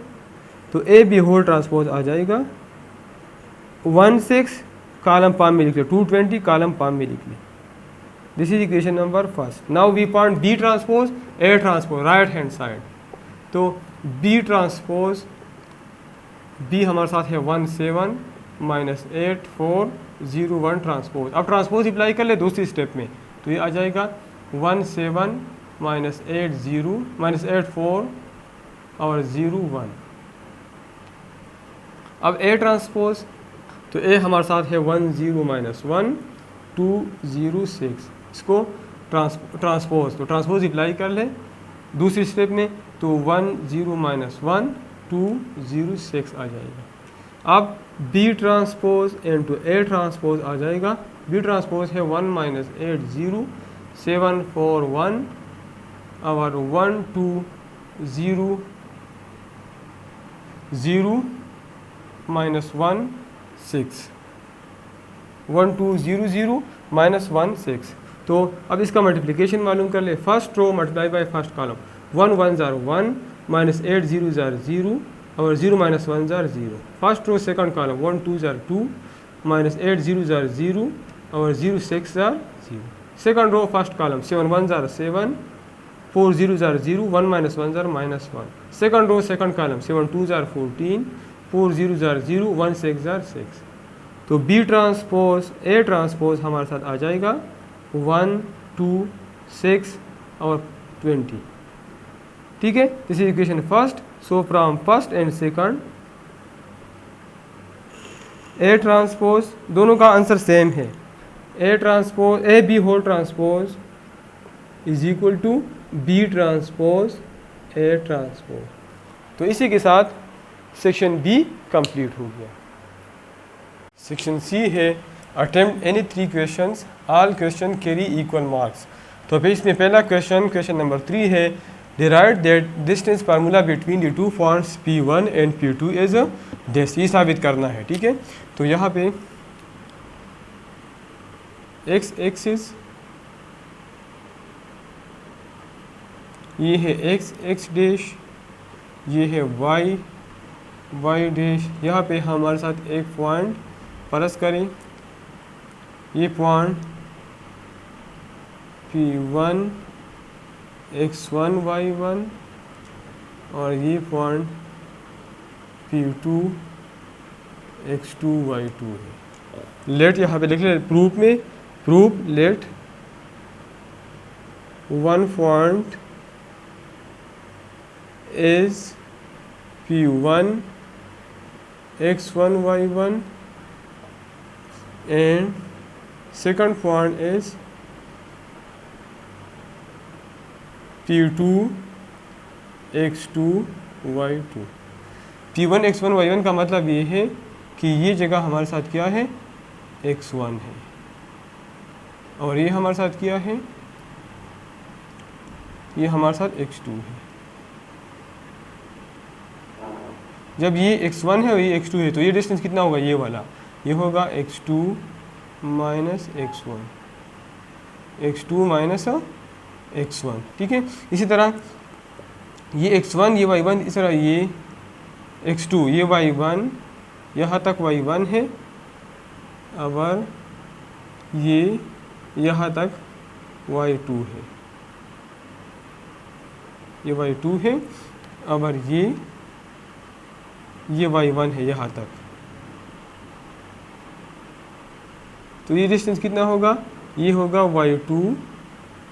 तो ए बी होल ट्रांसपोज आ जाएगा 1 6 कॉलम पाम में लिख ले, 2 20 कॉलम पाम में लिख ले। This is equation number first. Now we find B transpose A transpose right hand side. तो बी ट्रांसपोज, बी हमारे साथ है 1 7 -8 4 0 1 ट्रांसपोज। अब ट्रांसपोज अप्लाई कर ले दूसरी स्टेप में, तो ये आ जाएगा 1 7 -8 0 -8 4 और 0 1। अब ए ट्रांसपोज, तो ए हमारे साथ है 1 0 -1 2 0 6। इसको ट्रांसपोज, तो ट्रांसपोज अप्लाई कर ले दूसरी स्टेप में, तो 1 0 -1 2 0 6 आ जाएगा। अब B transpose into A transpose आ जाएगा। बी ट्रांसपोज है 1 -8 0 7 4 1 और 1 2 0 0 -1 6 1 2 0 0 -1 6। तो अब इसका मल्टीप्लिकेशन मालूम कर ले। First row multiply by first column, 1 1 जार 1 -8 0 जार 0 और 0 -1 जार 0। फर्स्ट रो सेकंड कॉलम, 1 2 जार 2 -8 0 जार 0 और 0 6 जार 0। सेकंड रो फर्स्ट कॉलम, 7 1 जार 7 4 0 जार 0 1 -1 जार -1। सेकंड रो सेकंड कॉलम, 7 2 जार 14 4 0 जार 0 1 6 जार 6। तो बी ट्रांसपोज ए ट्रांसपोज हमारे साथ आ जाएगा 1 2 6 और 20। ठीक है, this is equation first. So from first and second A transpose, दोनों का आंसर सेम है। A transpose A B whole transpose is equal to B transpose A transpose. तो इसी के साथ सेक्शन बी कंप्लीट हो गया। सेक्शन सी है attempt any 3 questions, all question carry equal marks. तो फिर इसमें पहला क्वेश्चन नंबर 3 है, derive that distance formula between the two points P1 and P2 is this, ये साबित करना है, ठीक है। तो यहाँ पे x एक्सिस ये है x डैश, ये है y डैश। यहाँ पे हमारे साथ एक पॉइंट परस करें, ये पॉइंट P1 x1 y1 और ये पॉइंट P2 x2 y2 है। लेट यहाँ पे लिख ले प्रूफ में, proof let one point is P1 x1 y1 and second point is P2 x2 y2। P1 x1 y1 का मतलब ये है कि ये जगह हमारे साथ क्या है, x1 है, और ये हमारे साथ क्या है, ये हमारे साथ x2 है। जब ये x1 है और ये x2 है तो ये डिस्टेंस कितना होगा, ये वाला, ये होगा x2 minus x1, x2 minus x1, ठीक है। इसी तरह ये x1 ये y1, इस तरह ये x2 ये y1, यहाँ तक y1 है, और ये यहाँ तक y2 है, ये y2 है, और ये y1 है यहाँ तक। तो ये डिस्टेंस कितना होगा, ये होगा y2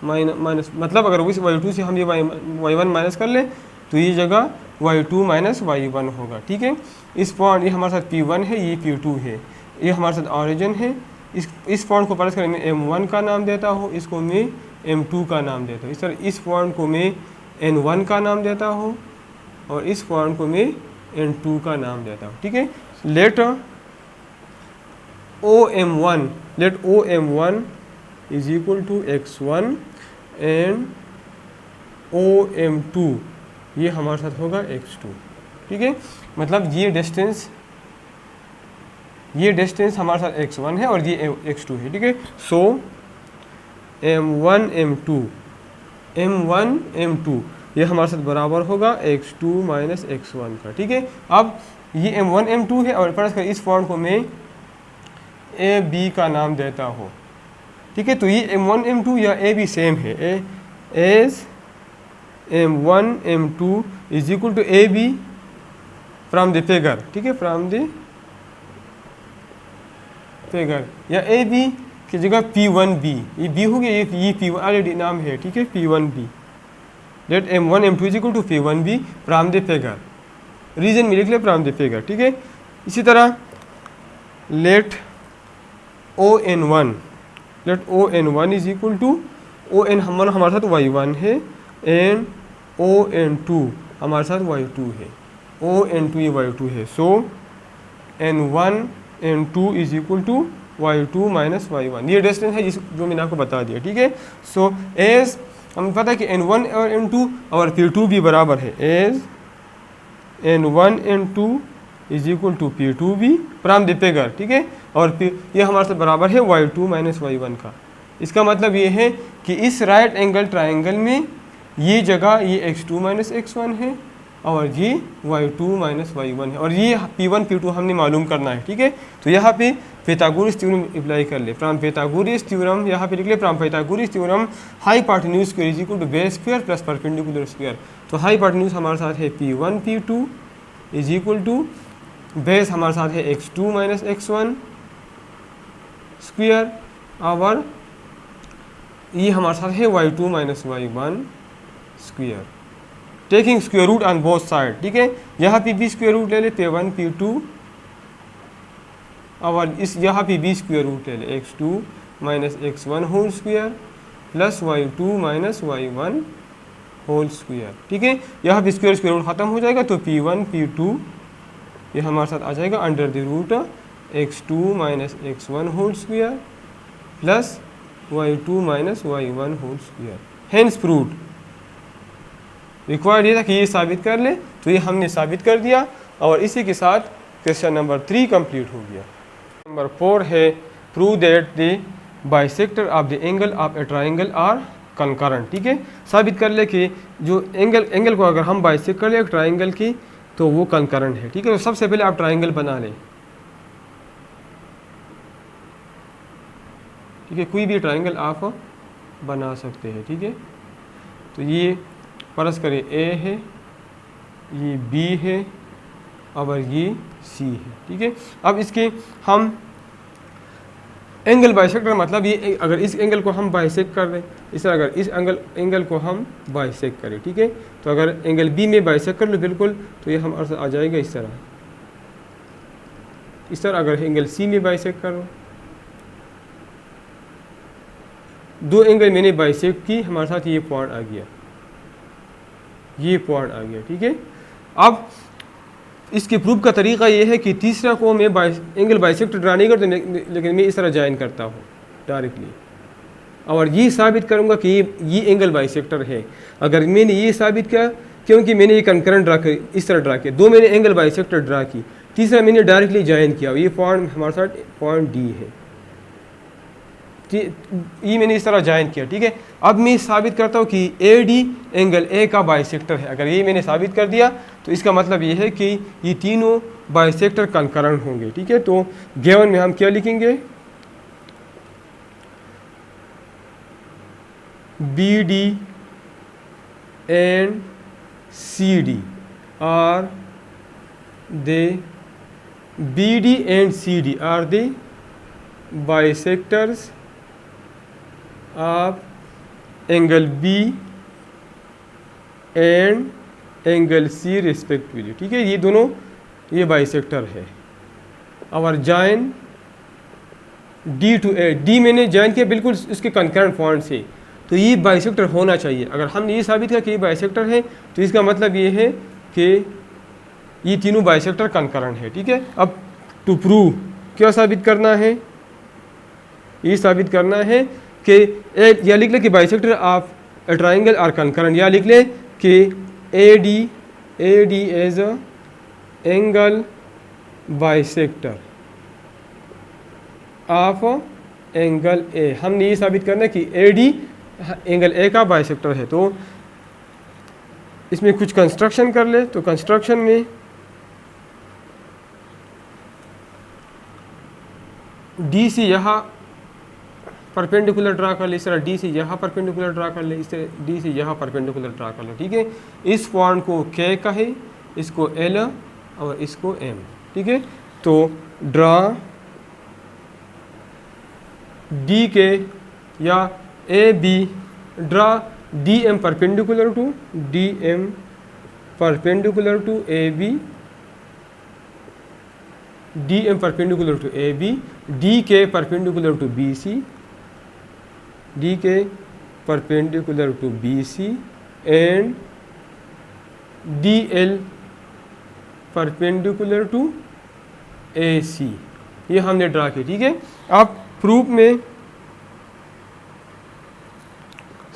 माइनस, मतलब अगर उस y2 से हम ये y1 माइनस कर लें तो ये जगह y2 माइनस y1 होगा, ठीक है। इस पॉइंट ये हमारे साथ P1 है, ये P2 है, ये हमारे साथ ऑरिजिन है। इस पॉइंट को परस करके मैं M1 का नाम देता हूँ, इसको मैं M2 का नाम देता हूँ। इस तरह इस पॉइंट को मैं N1 का नाम देता हूँ और इस पॉइंट को मैं N2 का नाम देता हूँ, ठीक है। Let OM1 is equal to x1 and OM2 ये हमारे साथ होगा x2, ठीक है। मतलब ये डिस्टेंस हमारे साथ x1 है और ये x2 है, ठीक है। सो M1 M2 ये हमारे साथ बराबर होगा x2 माइनस x1 का, ठीक है। अब ये M1 M2 है और परस कर इस पॉइंट को मैं AB का नाम देता हूँ, ठीक है। तो ये M1 M2 या AB सेम है, as M1 M2 is equal to AB from the figure, ठीक है, फ्रॉम द फिगर, या AB की जगह P1B, ये B हो गया, ये P1 ऑलरेडी नाम है, ठीक है, P1B। Let M1 M2 is equal to P1B from the figure, reason में लिख ले फ्रॉम द फिगर, ठीक है। इसी तरह let ON1 is equal to ON हमारे साथ y1 है एंड ON2 हमारे साथ y2 है, ON2 ये y2 है। So N1 N2 is equal to y2 minus y1, ये डिस्टेंस है जो मैंने आपको बता दिया, ठीक है। सो एज हमें पता है कि N1 और N2 और P2 भी बराबर है, as N1 N2 is equal to P2B from the figure, ठीक है। और ये हमारे साथ बराबर है y2 माइनस y1 का। इसका मतलब ये है कि इस राइट एंगल ट्राइंगल में ये जगह ये x2 माइनस x1 है और ये y2 माइनस y1 है, और ये P1 P2 हमने मालूम करना है, ठीक है। तो यहाँ पे पाइथागोरस थ्योरम अप्लाई कर ले, फ्रॉम पाइथागोरस थ्योरम, यहाँ पे लिख ले from Pythagoras theorem hypotenuse square is equal to base square plus perpendicular square. तो हाइपोटेन्यूज हमारे साथ है P1 P2 is equal to base हमारे साथ है x2 माइनस x1 स्क्वायर, और ये हमारे साथ है y2 minus y1 square, taking square root on both side, ठीक है। यहाँ पे भी स्क्वायर रूट ले ले P1 P2, और इस यहाँ पे भी स्क्वायर रूट ले ले x2 minus x1 whole square plus y2 minus y1 whole square, ठीक है। यहाँ पे स्क्वायर रूट खत्म हो जाएगा तो P1 P2 ये हमारे साथ आ जाएगा under the root x2 minus x1 whole square plus y2 minus y1 whole square. Hence proved required ये था कि ये साबित कर ले, तो ये हमने साबित कर दिया और इसी के साथ क्वेश्चन नंबर 3 कंप्लीट हो गया। नंबर 4 है prove that the bisector of the angle of a triangle are concurrent. ठीक है, साबित कर ले कि जो एंगल को अगर हम बाइसेक्ट कर ले ट्राइंगल की तो वो कंकरेंट है। ठीक है, तो सबसे पहले आप ट्राइंगल बना लें। ठीक है, कोई भी ट्राइंगल आप बना सकते हैं। ठीक है, तो ये फर्ज करें ए है, ये बी है और ये सी है। ठीक है, अब इसके हम एंगल बाइसेक्टर मतलब ये अगर इस एंगल को हम बाइसेक्ट कर रहे हैं, इस तरह अगर इस एंगल को हम बाइसेक्ट करें, ठीक है, तो अगर एंगल बी में बाइसेक्ट कर लो बिल्कुल, तो ये हम अर्थ आ जाएगा इस तरह। इस तरह अगर एंगल सी में बाइसेक्ट करो, दो एंगल मैंने बाइसेक्ट की, हमारे साथ ये पॉइंट आ गया, ये पॉइंट आ गया। ठीक है, अब इसके प्रूफ का तरीका ये है कि तीसरा को मैं एंगल बाइसेक्टर ड्रा नहीं करता, लेकिन मैं इस तरह ज्वाइन करता हूँ डायरेक्टली, और ये साबित करूँगा कि ये एंगल बाइसेक्टर है। अगर मैंने ये साबित किया, क्योंकि मैंने ये कंकरेंट ड्रा कर इस तरह ड्रा किया, दो मैंने एंगल बाइसेक्टर ड्रा की, तीसरा मैंने डायरेक्टली ज्वाइन किया, ये पॉइंट हमारे साथ पॉइंट डी है, ये मैंने इस तरह ज्वाइन किया। ठीक है, अब मैं साबित करता हूँ कि ए डी एंगल ए का बाइसेक्टर है। अगर ये मैंने साबित कर दिया तो इसका मतलब ये है कि ये तीनों बाइसेक्टर कंकरेंट होंगे। ठीक है, तो गिवन में हम क्या लिखेंगे, B D and C D are they B D and C D are they bisectors of angle B and angle C respectively. ठीक है, ये दोनों ये बाइसेक्टर है। और join D to A, D मैंने जॉइन किया बिल्कुल इसके कंकरेंट पॉइंट से, तो ये बाइसेक्टर होना चाहिए। अगर हमने ये साबित किया कि ये बाइसेक्टर है, तो इसका मतलब ये है कि ये तीनों बाइसेक्टर कंकरेंट है। ठीक है, अब टू प्रूव क्या साबित करना है, ये साबित करना है कि या लिख ले कि bisector of a triangle are concurrent, या लिख ले कि A D as a angle bisector of angle A. हमने ये साबित करना है कि ए डी एंगल ए का बाइसेक्टर है। तो इसमें कुछ कंस्ट्रक्शन कर ले, तो कंस्ट्रक्शन में डी सी यहाँ परपेंडिकुलर ड्रा कर ले, इस तरह डी सी यहाँ परपेंडिकुलर ड्रा कर ले, इस तरह डी सी यहाँ परपेंडिकुलर ड्रा कर ले। ठीक है, इस पॉइंट को के कहे, इसको एल और इसको एम। ठीक है, तो ड्रा डी के या A B, draw D M perpendicular to D M perpendicular to A B, D M perpendicular to A B, D K perpendicular to B C, D K perpendicular to B C and D L perpendicular to A C. ये हमने draw किया। ठीक है, अब proof में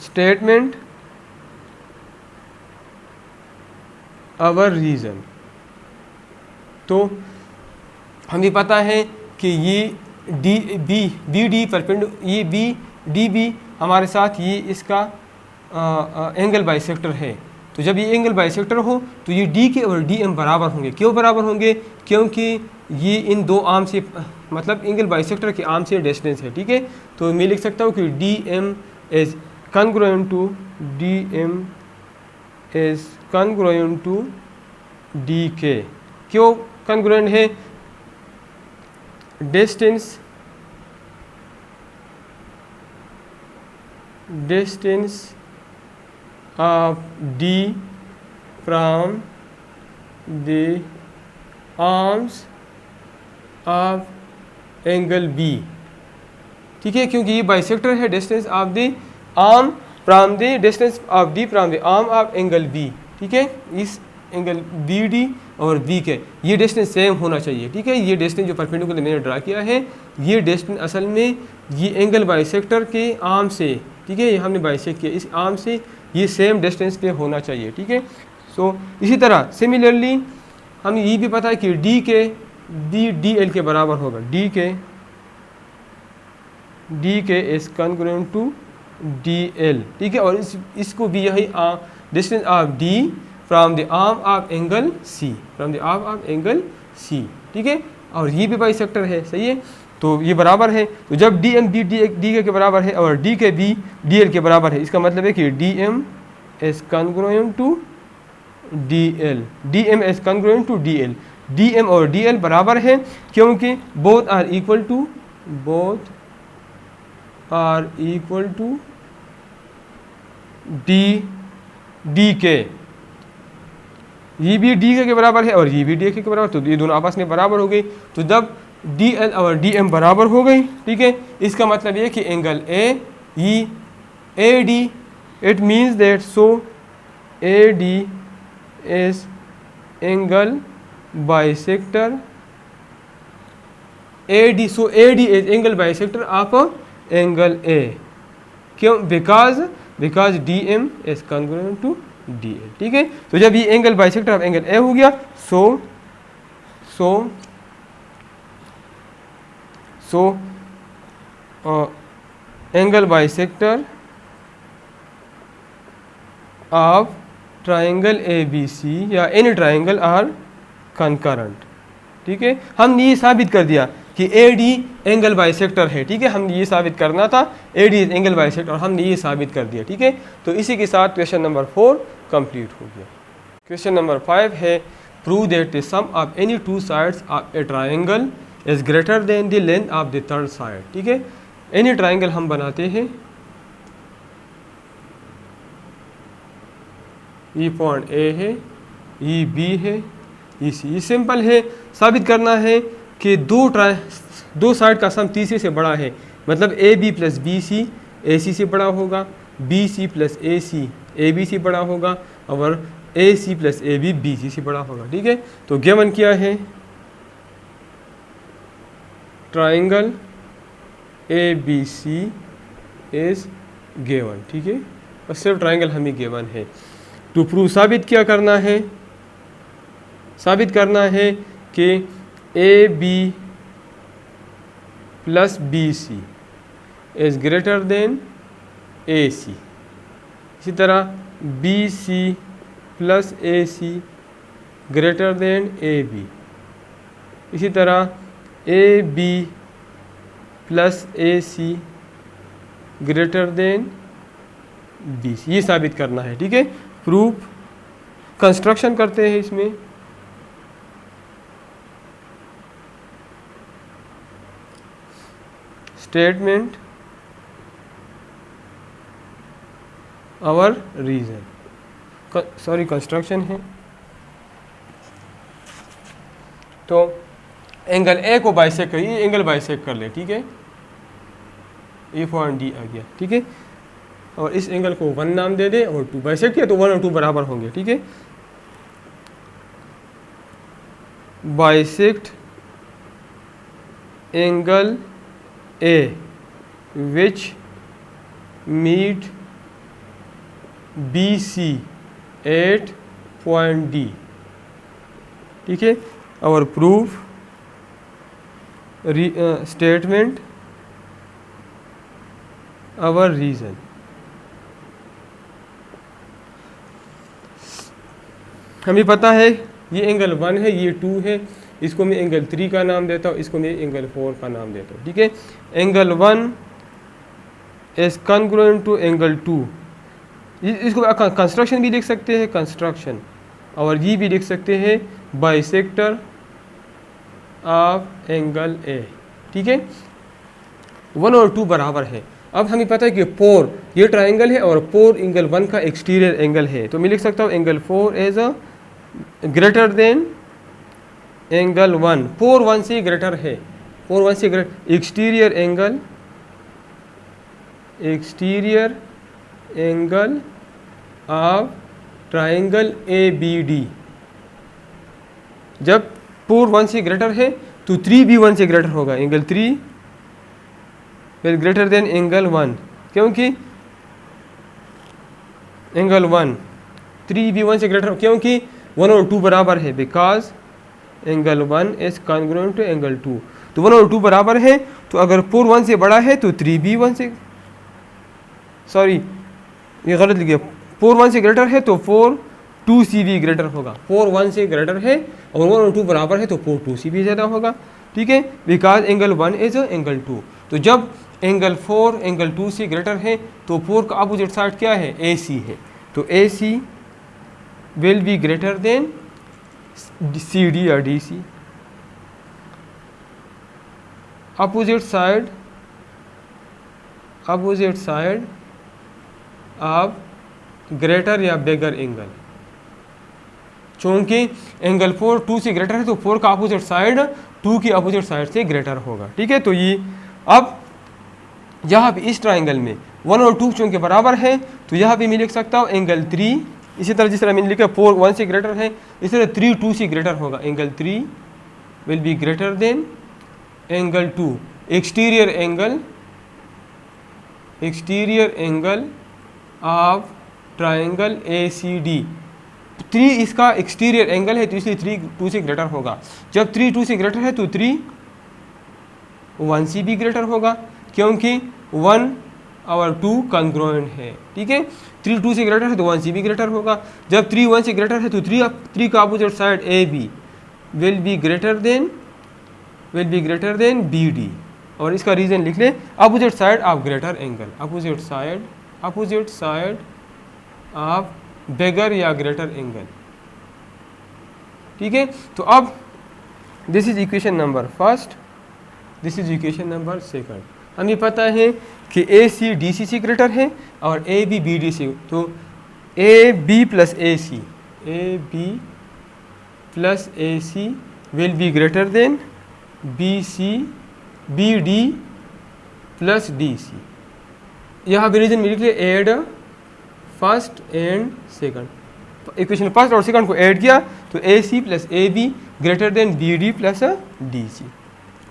statement or reason, तो हमें पता है कि ये डी बी डी परपेंडिकुलर, ये बी डी बी हमारे साथ ये इसका एंगल बाइसेक्टर है। तो जब ये एंगल बाइसेक्टर हो तो ये डी के और डी एम बराबर होंगे। क्यों बराबर होंगे, क्योंकि ये इन दो आर्म से मतलब एंगल बाइसेक्टर के आर्म से डिस्टेंस है। ठीक है, तो मैं लिख सकता हूँ कि D M is congruent to D M is congruent to D K. क्यों कॉन्ग्रुएंट है, distance of D from the arms of angle B। ठीक है, क्योंकि ये बाइसेक्टर है, distance of the arm from the distance of D from the arm of angle B. ठीक है, इस एंगल बी डी और बी के ये डिस्टेंस सेम होना चाहिए। ठीक है, ये डिस्टेंस जो परपेंडिकुलर मैंने ड्रा किया है, ये डिस्टेंस असल में ये एंगल बाइसेक्टर के आर्म से, ठीक है, ये हमने बाइसेक्ट किया, इस आर्म से ये सेम डिस्टेंस पे होना चाहिए, ठीक है। सो इसी तरह सिमिलरली हमें ये भी पता है कि डी के डी एल के बराबर होगा, D K is congruent to D L, ठीक है। और इसको भी यही distance of D from the arm of angle C, ठीक है। और ये भी बाइसेक्टर है, सही है, तो ये बराबर है। तो जब डी एम बी डी के बराबर है और डी के बी डी एल के बराबर है, इसका मतलब है कि D M is congruent to D L, D M is congruent to D L, D M और डी एल बराबर है क्योंकि both are equal to D K, ये भी डी के बराबर है और ये भी डी के बराबर, तो ये दोनों आपस में बराबर हो गई। तो जब डी एल और डी एम बराबर हो गई, ठीक है, इसका मतलब ये कि angle A D, it means that so A D is angle bisector A D, so A D is angle bisector of angle A, क्यों? Because D M is congruent to D L, ठीक है। तो जब ये angle bisector of angle A हो गया, so angle bisector of triangle A B सी या any triangle are concurrent, ठीक है। हमने ये साबित कर दिया कि ए डी एंगल बाइसेक्टर है, ठीक है। हमने ये साबित करना था ए डी एंगल बाइसेक्टर, और हमने ये साबित कर दिया, ठीक है। तो इसी के साथ क्वेश्चन नंबर 4 कंप्लीट हो गया। क्वेश्चन नंबर 5 है prove that the sum of any two sides of a triangle is greater than the length of the third side, ठीक है। एनी ट्राइंगल हम बनाते हैं, ये पॉइंट ए है, ये बी है, ये सी, ये सिंपल है। साबित करना है कि दो साइड का सम तीसरे से बड़ा है, मतलब A B plus B C A C से बड़ा होगा, B C plus A B से बड़ा होगा, और A C plus A B B C से बड़ा होगा, ठीक है। तो गिवन क्या है? Triangle A B C is given, ठीक है। और सिर्फ ट्राइंगल हमें गिवन है। टू प्रूव साबित क्या करना है? साबित करना है कि A B plus B C is greater than A C, इसी तरह B C plus A C greater than A B, इसी तरह A B plus A C greater than B C, ये साबित करना है, ठीक है। प्रूफ कंस्ट्रक्शन करते हैं इसमें। Statement or reason, sorry construction है। तो एंगल ए को बाइसेक्ट करिए, एंगल बाइसेक्ट कर ले, ठीक है। ए पॉइंट डी आ गया, ठीक है। और इस एंगल को 1 नाम दे दे और 2 बाइसेक्ट किया तो 1 और 2 बराबर होंगे, ठीक है। Bisect angle A which meet B C at point D, ठीक है। और प्रूफ स्टेटमेंट आवर रीजन। हमें पता है ये एंगल 1 है, ये 2 है, इसको मैं एंगल 3 का नाम देता हूँ, इसको मैं एंगल 4 का नाम देता हूँ, ठीक है। Angle 1 is congruent to angle 2, इसको कंस्ट्रक्शन भी लिख सकते हैं, कंस्ट्रक्शन, और ये भी लिख सकते हैं बाइसेक्टर ऑफ एंगल ए, ठीक है। 1 और 2 बराबर है। अब हमें पता है कि पोर ये ट्राइंगल है और पोर एंगल 1 का एक्सटीरियर एंगल है, तो मैं लिख सकता हूँ angle 4 as a greater than angle 1, four 1 से ग्रेटर है, पोर 1 से greater, exterior angle of triangle A B D. जब पोर 1 से ग्रेटर है तो 3 भी 1 से ग्रेटर होगा, एंगल 3 फिर ग्रेटर देन एंगल 1, क्योंकि एंगल 1 3B1 से ग्रेटर, क्योंकि 1 और 2 बराबर है, because angle 1 is congruent to angle 2। तो 1 और 2 बराबर है, तो अगर 4 1 से बड़ा है तो 3B1 से, सॉरी ये गलत लिख गया, 4 1 से ग्रेटर है तो 4 2C भी ग्रेटर होगा। 4 1 से ग्रेटर है और 1 और 2 बराबर है तो 4 2C भी ज़्यादा होगा, ठीक है, बिकॉज एंगल 1 इज एंगल 2। तो जब एंगल 4 एंगल 2 से ग्रेटर है तो 4 का अपोजिट साइड क्या है, AC है, तो AC will be greater then CD या DC। Opposite side of greater या बिगर एंगल, चूंकि एंगल 4 2 से ग्रेटर है तो 4 का अपोजिट साइड 2 की अपोजिट साइड से ग्रेटर होगा, ठीक है। तो ये अब यहाँ पे इस ट्राइंगल में 1 और 2 चूंकि बराबर है तो यहाँ पे मैं लिख सकता हूँ एंगल 3, इसी तरह जिस तरह मैंने लिखा 4 1 से ग्रेटर है, इसी तरह 3 2 से ग्रेटर होगा। Angle 3 will be greater than angle 2, exterior angle of triangle ACD। 3 इसका एक्सटीरियर एंगल है तो इसलिए 3 2 से ग्रेटर होगा। जब 3 2 से ग्रेटर है तो 3 1 से भी ग्रेटर होगा, क्योंकि 1 और 2 कॉन्ग्रुएंट है, ठीक है। 3 2 से ग्रेटर है तो 1 से भी ग्रेटर होगा। जब 3 1 से ग्रेटर है तो 3 का opposite side AB will be greater than BD, और इसका रीजन लिख ले, opposite side of greater angle, opposite side of bigger या ग्रेटर एंगल, ठीक है। तो अब this is equation number first, this is equation number second. हमें पता है कि AC DC से ग्रेटर है और AB BD से, तो AB plus AC will be greater than BD plus DC। यहाँ पे रीजन में लिख ले, add first and second, equation first और सेकंड को ऐड किया तो AC plus AB greater than BD plus DC।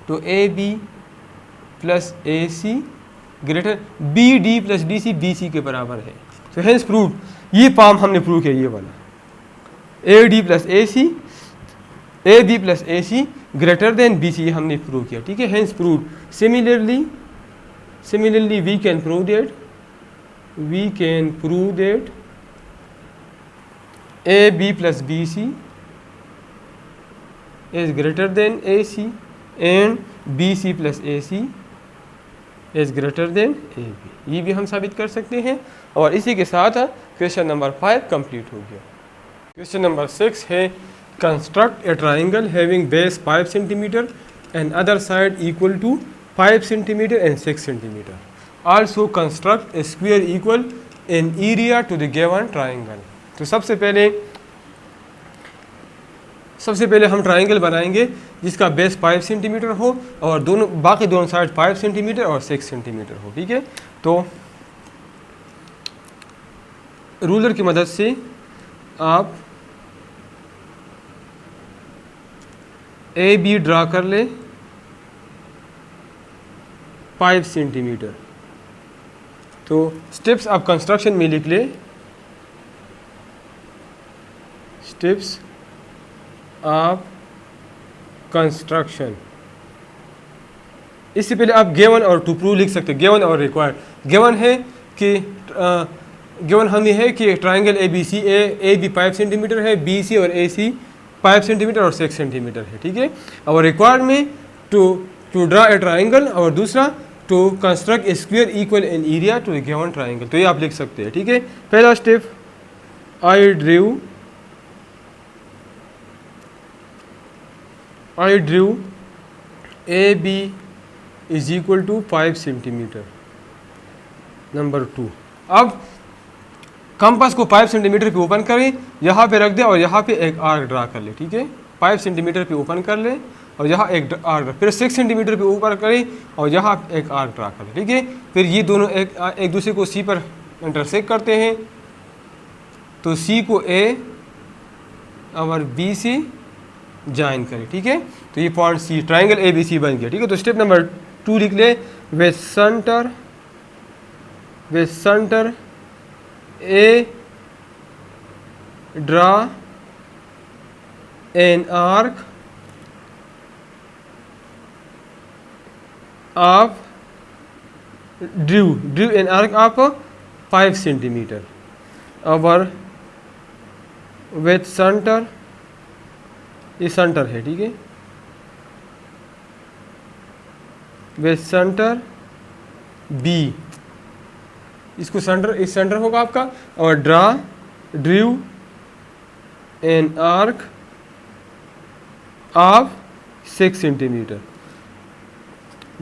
तो AB plus AC greater BD plus DC BC के बराबर है। तो हेंस प्रूव, ये पाम हमने प्रूव किया, ये वाला AB plus AC greater than BC, ये हमने प्रूव किया, ठीक है। Hence prove. Similarly we can prove that AB plus BC is greater than AC and BC plus AC is greater than AB, ये भी हम साबित कर सकते हैं। और इसी के साथ क्वेश्चन नंबर 5 कंप्लीट हो गया। क्वेश्चन नंबर 6 है, construct a triangle having base 5 centimetre and other side equal to 5 centimetre and 6 centimetre. Also construct a square equal in area to the given triangle. तो सबसे पहले हम ट्राइंगल बनाएंगे जिसका base 5 centimetre हो और बाकी दोनों साइड 5 सेंटीमीटर और 6 सेंटीमीटर हो, ठीक है। तो रूलर की मदद से आप AB ड्रा कर ले 5 सेंटीमीटर। तो स्टेप्स ऑफ कंस्ट्रक्शन में लिख ले, स्टेप्स ऑफ कंस्ट्रक्शन। इससे पहले आप गिवन और टू प्रूव लिख सकते हैं, गिवन और रिक्वायर्ड। गिवन है कि गिवन हमें है कि ट्राइंगल ABC AB 5 सेंटीमीटर है, BC और AC 5 सेंटीमीटर और 6 सेंटीमीटर है, ठीक है। और रिक्वायर्ड में टू ड्रा ए ट्राइंगल और दूसरा to construct a square equal in area to the given triangle. तो ये आप लिख सकते हैं, ठीक है। पहला step, I drew AB is equal to 5 centimetre. Number 2, अब कंपास को 5 सेंटीमीटर पे ओपन करें, यहाँ पे रख दे और यहाँ पे एक आर्क ड्रा कर ले, ठीक है। 5 सेंटीमीटर पे ओपन कर ले और यहाँ एक आर्क, फिर 6 सेंटीमीटर पे ऊपर करें और यहाँ एक आर्क ड्रा कर ले, ठीक है। फिर ये दोनों एक दूसरे को C पर इंटरसेक्ट करते हैं, तो C को A और B से ज्वाइन करें, ठीक है। तो ये पॉइंट C, ट्राइंगल ABC बन गया, ठीक है। तो स्टेप नंबर 2 लिख ले, with centre A draw an arc of Drew an arc of 5 centimetre over with centre, ये सेंटर है, ठीक है, विथ सेंटर बी, इसको सेंटर, इस सेंटर होगा आपका, और Drew an arc of 6 centimetre,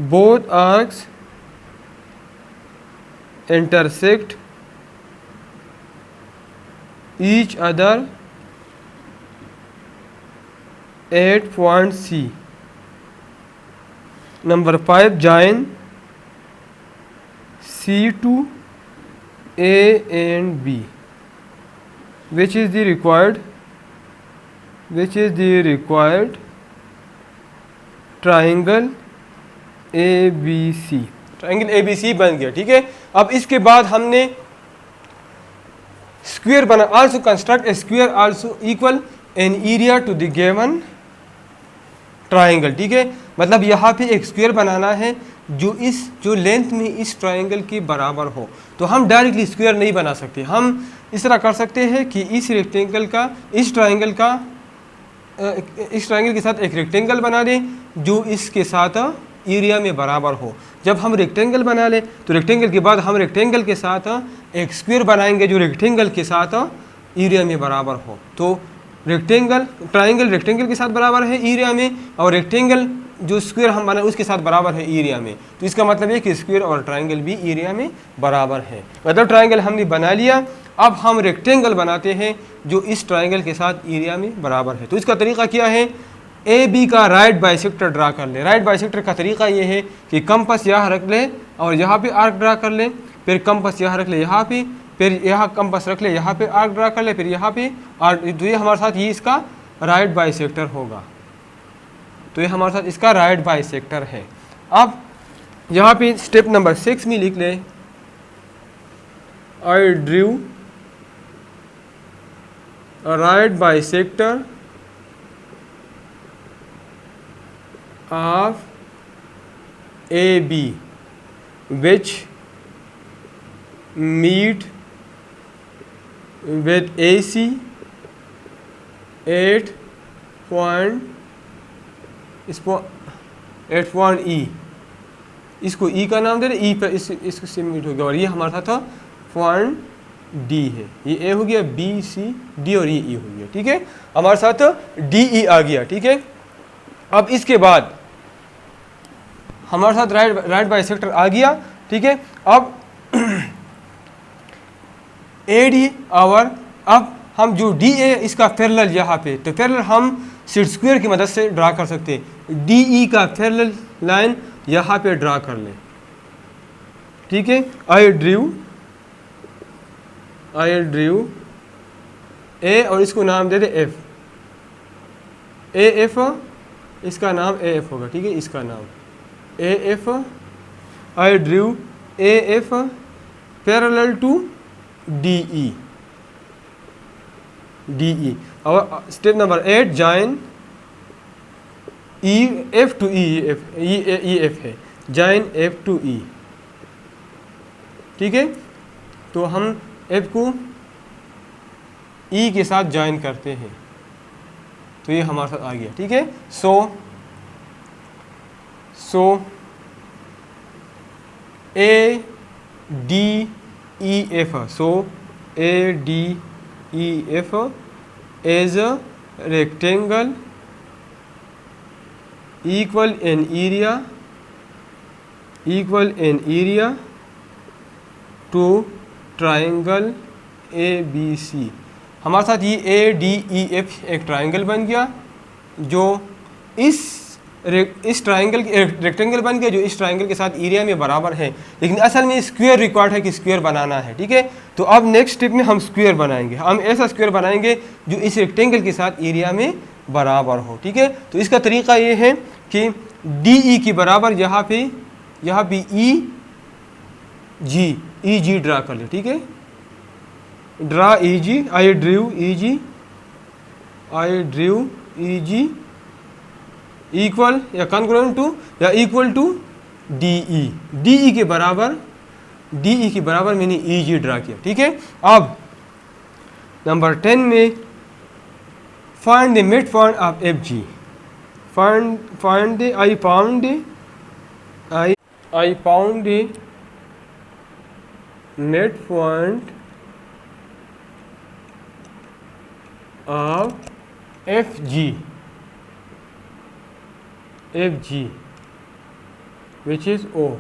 both arcs intersect each other at point C. Number 5, join C to A and B, which is the required triangle ABC. Triangle ABC बन गया, ठीक है। अब इसके बाद हमने स्क्वायर बना, also construct a square also equal in area to the given triangle, ठीक है। मतलब यहाँ पे एक स्क्वायर बनाना है जो लेंथ में इस ट्रायंगल के बराबर हो। तो हम डायरेक्टली स्क्वायर नहीं बना सकते, हम इस तरह कर सकते हैं कि इस रेक्टेंगल का इस ट्रायंगल के साथ एक रेक्टेंगल बना दें जो इसके साथ एरिया में बराबर हो। जब हम रेक्टेंगल बना लें तो रेक्टेंगल के बाद हम रेक्टेंगल के साथ एक स्क्वायर बनाएंगे जो रेक्टेंगल के साथ एरिया में बराबर हो। तो ट्रायंगल रेक्टेंगल के साथ बराबर है एरिया में, और रेक्टेंगल जो स्क्वायर हम बनाए उसके साथ बराबर है एरिया में। तो इसका मतलब है कि स्क्वायर और ट्रायंगल भी एरिया में बराबर है। मतलब ट्रायंगल हमने बना लिया, अब हम रेक्टेंगल बनाते हैं जो इस ट्रायंगल के साथ एरिया में बराबर है। तो इसका तरीका क्या है, ए बी का राइट बाइसेक्टर ड्रा कर ले। राइट बाइसेक्टर का तरीका ये है कि कंपास यहाँ रख ले और यहाँ पे आर्क ड्रा कर ले, फिर कंपास यहाँ रख ले यहाँ पे, फिर यहाँ कंपास रख ले यहाँ पे आर्क ड्रा कर ले, फिर यहाँ पे आर्क। तो ये हमारे साथ ये इसका राइट बाइसेक्टर होगा। तो ये हमारे साथ इसका राइट बाइसेक्टर है। अब यहाँ पे स्टेप नंबर 6 में लिख ले, I drew right bisector of AB which meet with AC at point E। इसको E का नाम दे रहे, E पे इसको से मीट हो गया, और ये हमारा था पॉइंट D है। ये A हो गया, B C D और ये E हो गया, ठीक है। हमारे साथ DE आ गया, ठीक है। अब इसके बाद हमारे साथ राइट बाइसेक्टर आ गया, ठीक है। अब AD और अब हम जो DA इसका पैरेलल यहाँ पे, तो पैरेलल हम सेट स्क्वायर की मदद से ड्रा कर सकते हैं। DE का पैरेलल लाइन यहाँ पे ड्रा कर ले, ठीक है। आई ड्रू A और इसको नाम दे दे F, AF, इसका नाम AF होगा, ठीक है। इसका नाम AF, I drew AF parallel to DE। और step number 8, join EF to EF है, जॉइन F टू E, ठीक है। तो हम F को E के साथ जॉइन करते हैं, तो ये हमारे साथ आ गया, ठीक है। सो ADEF, so ADEF is a rectangle equal in area to triangle ABC। हमारे साथ ये ADEF एक ट्रायंगल बन गया जो इस ट्रायंगल रेक्टेंगल बन गया जो इस ट्रायंगल के साथ एरिया में बराबर है। लेकिन असल में स्क्वायर रिक्वायर्ड है कि स्क्वायर बनाना है, ठीक है। तो अब नेक्स्ट स्टेप में हम स्क्वायर बनाएंगे, हम ऐसा स्क्वायर बनाएंगे जो इस रेक्टेंगल के साथ एरिया में बराबर हो, ठीक है। तो इसका तरीका ये है कि DE की बराबर यहाँ पे EG ड्रा कर ले, ठीक है। Draw EG, I drew EG, I drew EG equal या कॉन्ग्रुएंट टू या इक्वल टू DE, DE के बराबर, DE के बराबर मैंने EG ड्रा किया, ठीक है। अब नंबर 10 में find the mid point of FG, find the I found the midpoint of FG which is O।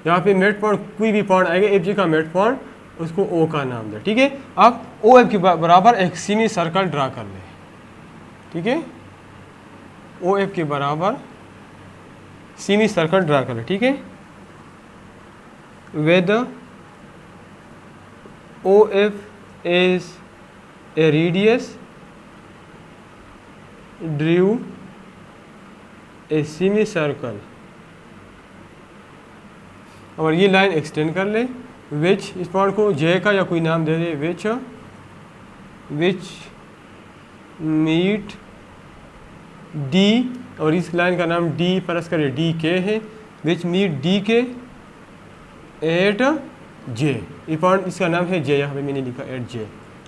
यहाँ पे मिड पॉइंट कोई भी पॉइंट आएगा FG का मिड पॉइंट, उसको O का नाम दे, ठीक है। अब OF के बराबर एक सेमी सर्कल ड्रा कर ले, ठीक है। OF के बराबर सेमी सर्कल ड्रा कर ले, ठीक है। With OF is a radius, drew a semicircle, और ये लाइन एक्सटेंड कर ले, विच इस पॉइंट को J का या कोई नाम दे दे, विच मीट D, और इस लाइन का नाम D प्लस करे DK है, विच मीट DK एट J, ये पॉइंट इसका नाम है J, यहाँ पे मैंने लिखा एट J।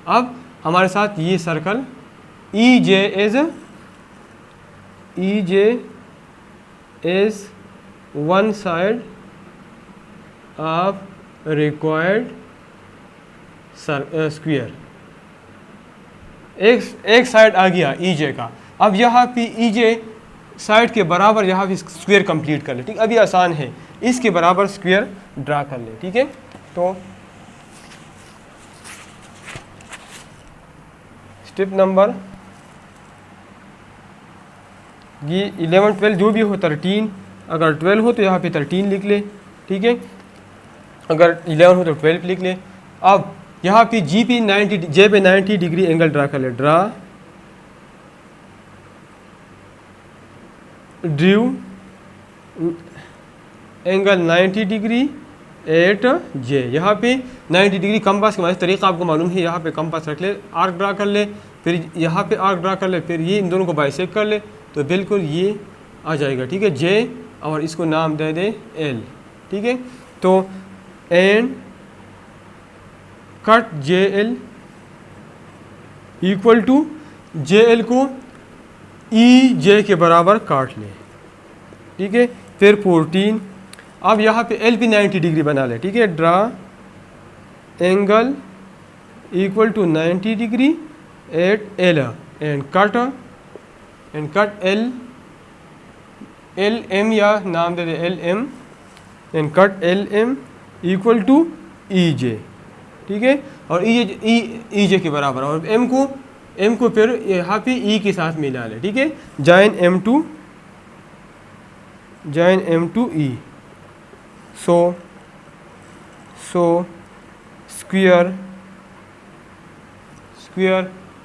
अब हमारे साथ ये circle EJ is one side of required square, एक साइड आ गया EJ का। अब यहाँ पे EJ साइड के बराबर यहाँ पे स्क्वायर कंप्लीट कर ले, ठीक। अभी आसान है, इसके बराबर स्क्वायर ड्रा कर ले, ठीक है। तो स्टेप नंबर ये 11 12 जो भी हो 13, अगर 12 हो तो यहाँ पे 13 लिख ले, ठीक है। अगर 11 हो तो 12 लिख ले। अब यहाँ पे J पे 90 डिग्री एंगल ड्रा कर ले, Drew angle 90 degree eight J। यहाँ पे 90 डिग्री कंपास के तरीका आपको मालूम है, यहाँ पे कंपास रख ले, आर्क ड्रा कर ले, फिर यहाँ पे आर्क ड्रा कर ले, फिर ये इन दोनों को बाइसेक्ट कर ले, तो बिल्कुल ये आ जाएगा, ठीक है। J और इसको नाम दे दे L, ठीक है। तो and cut JL equal to JL को EJ के बराबर काट ले, ठीक है। फिर 14, अब यहाँ पे L पे 90 डिग्री बना ले, ठीक है। Draw angle equal to 90 degree at L and cut LM या नाम दे दे LM and cut LM equal to EJ, ठीक है। और EJ के बराबर, और M को फिर यहाँ पे E के साथ मिला ले, ठीक है। Join M to E, so square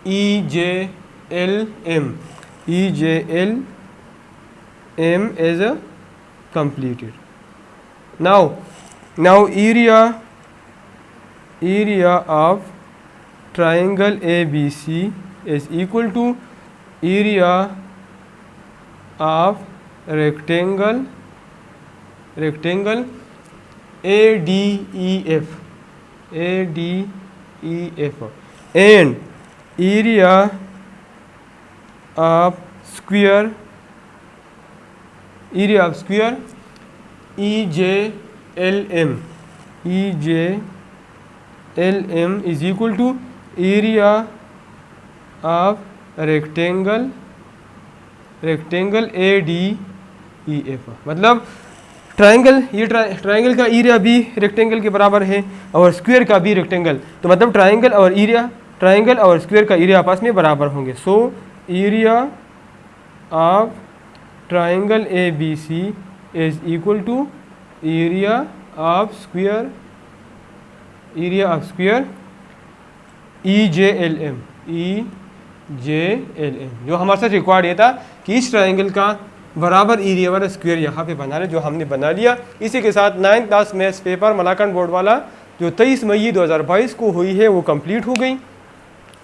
EJLM is completed. Now area of triangle ABC is equal to area of rectangle ADEF and area of square EJLM is equal to area of rectangle ADEF। मतलब triangle का area भी rectangle के बराबर है और square का भी rectangle, तो मतलब ट्राइंगल और स्क्वायर का एरिया आपस में बराबर होंगे। So area of triangle ABC is equal to area of square EJLM, जो हमारे साथ रिक्वायर्ड ये था कि इस ट्राइंगल का बराबर एरिया वाला स्क्वायर यहाँ पे बना ले, जो हमने बना लिया। इसी के साथ 9th class maths paper Malakand board वाला जो 23 मई 2022 को हुई है वो कंप्लीट हो गई।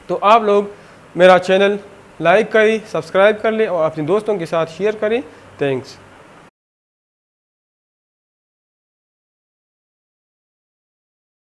तो आप लोग मेरा चैनल लाइक करें, सब्सक्राइब कर लें और अपने दोस्तों के साथ शेयर करें। थैंक्स।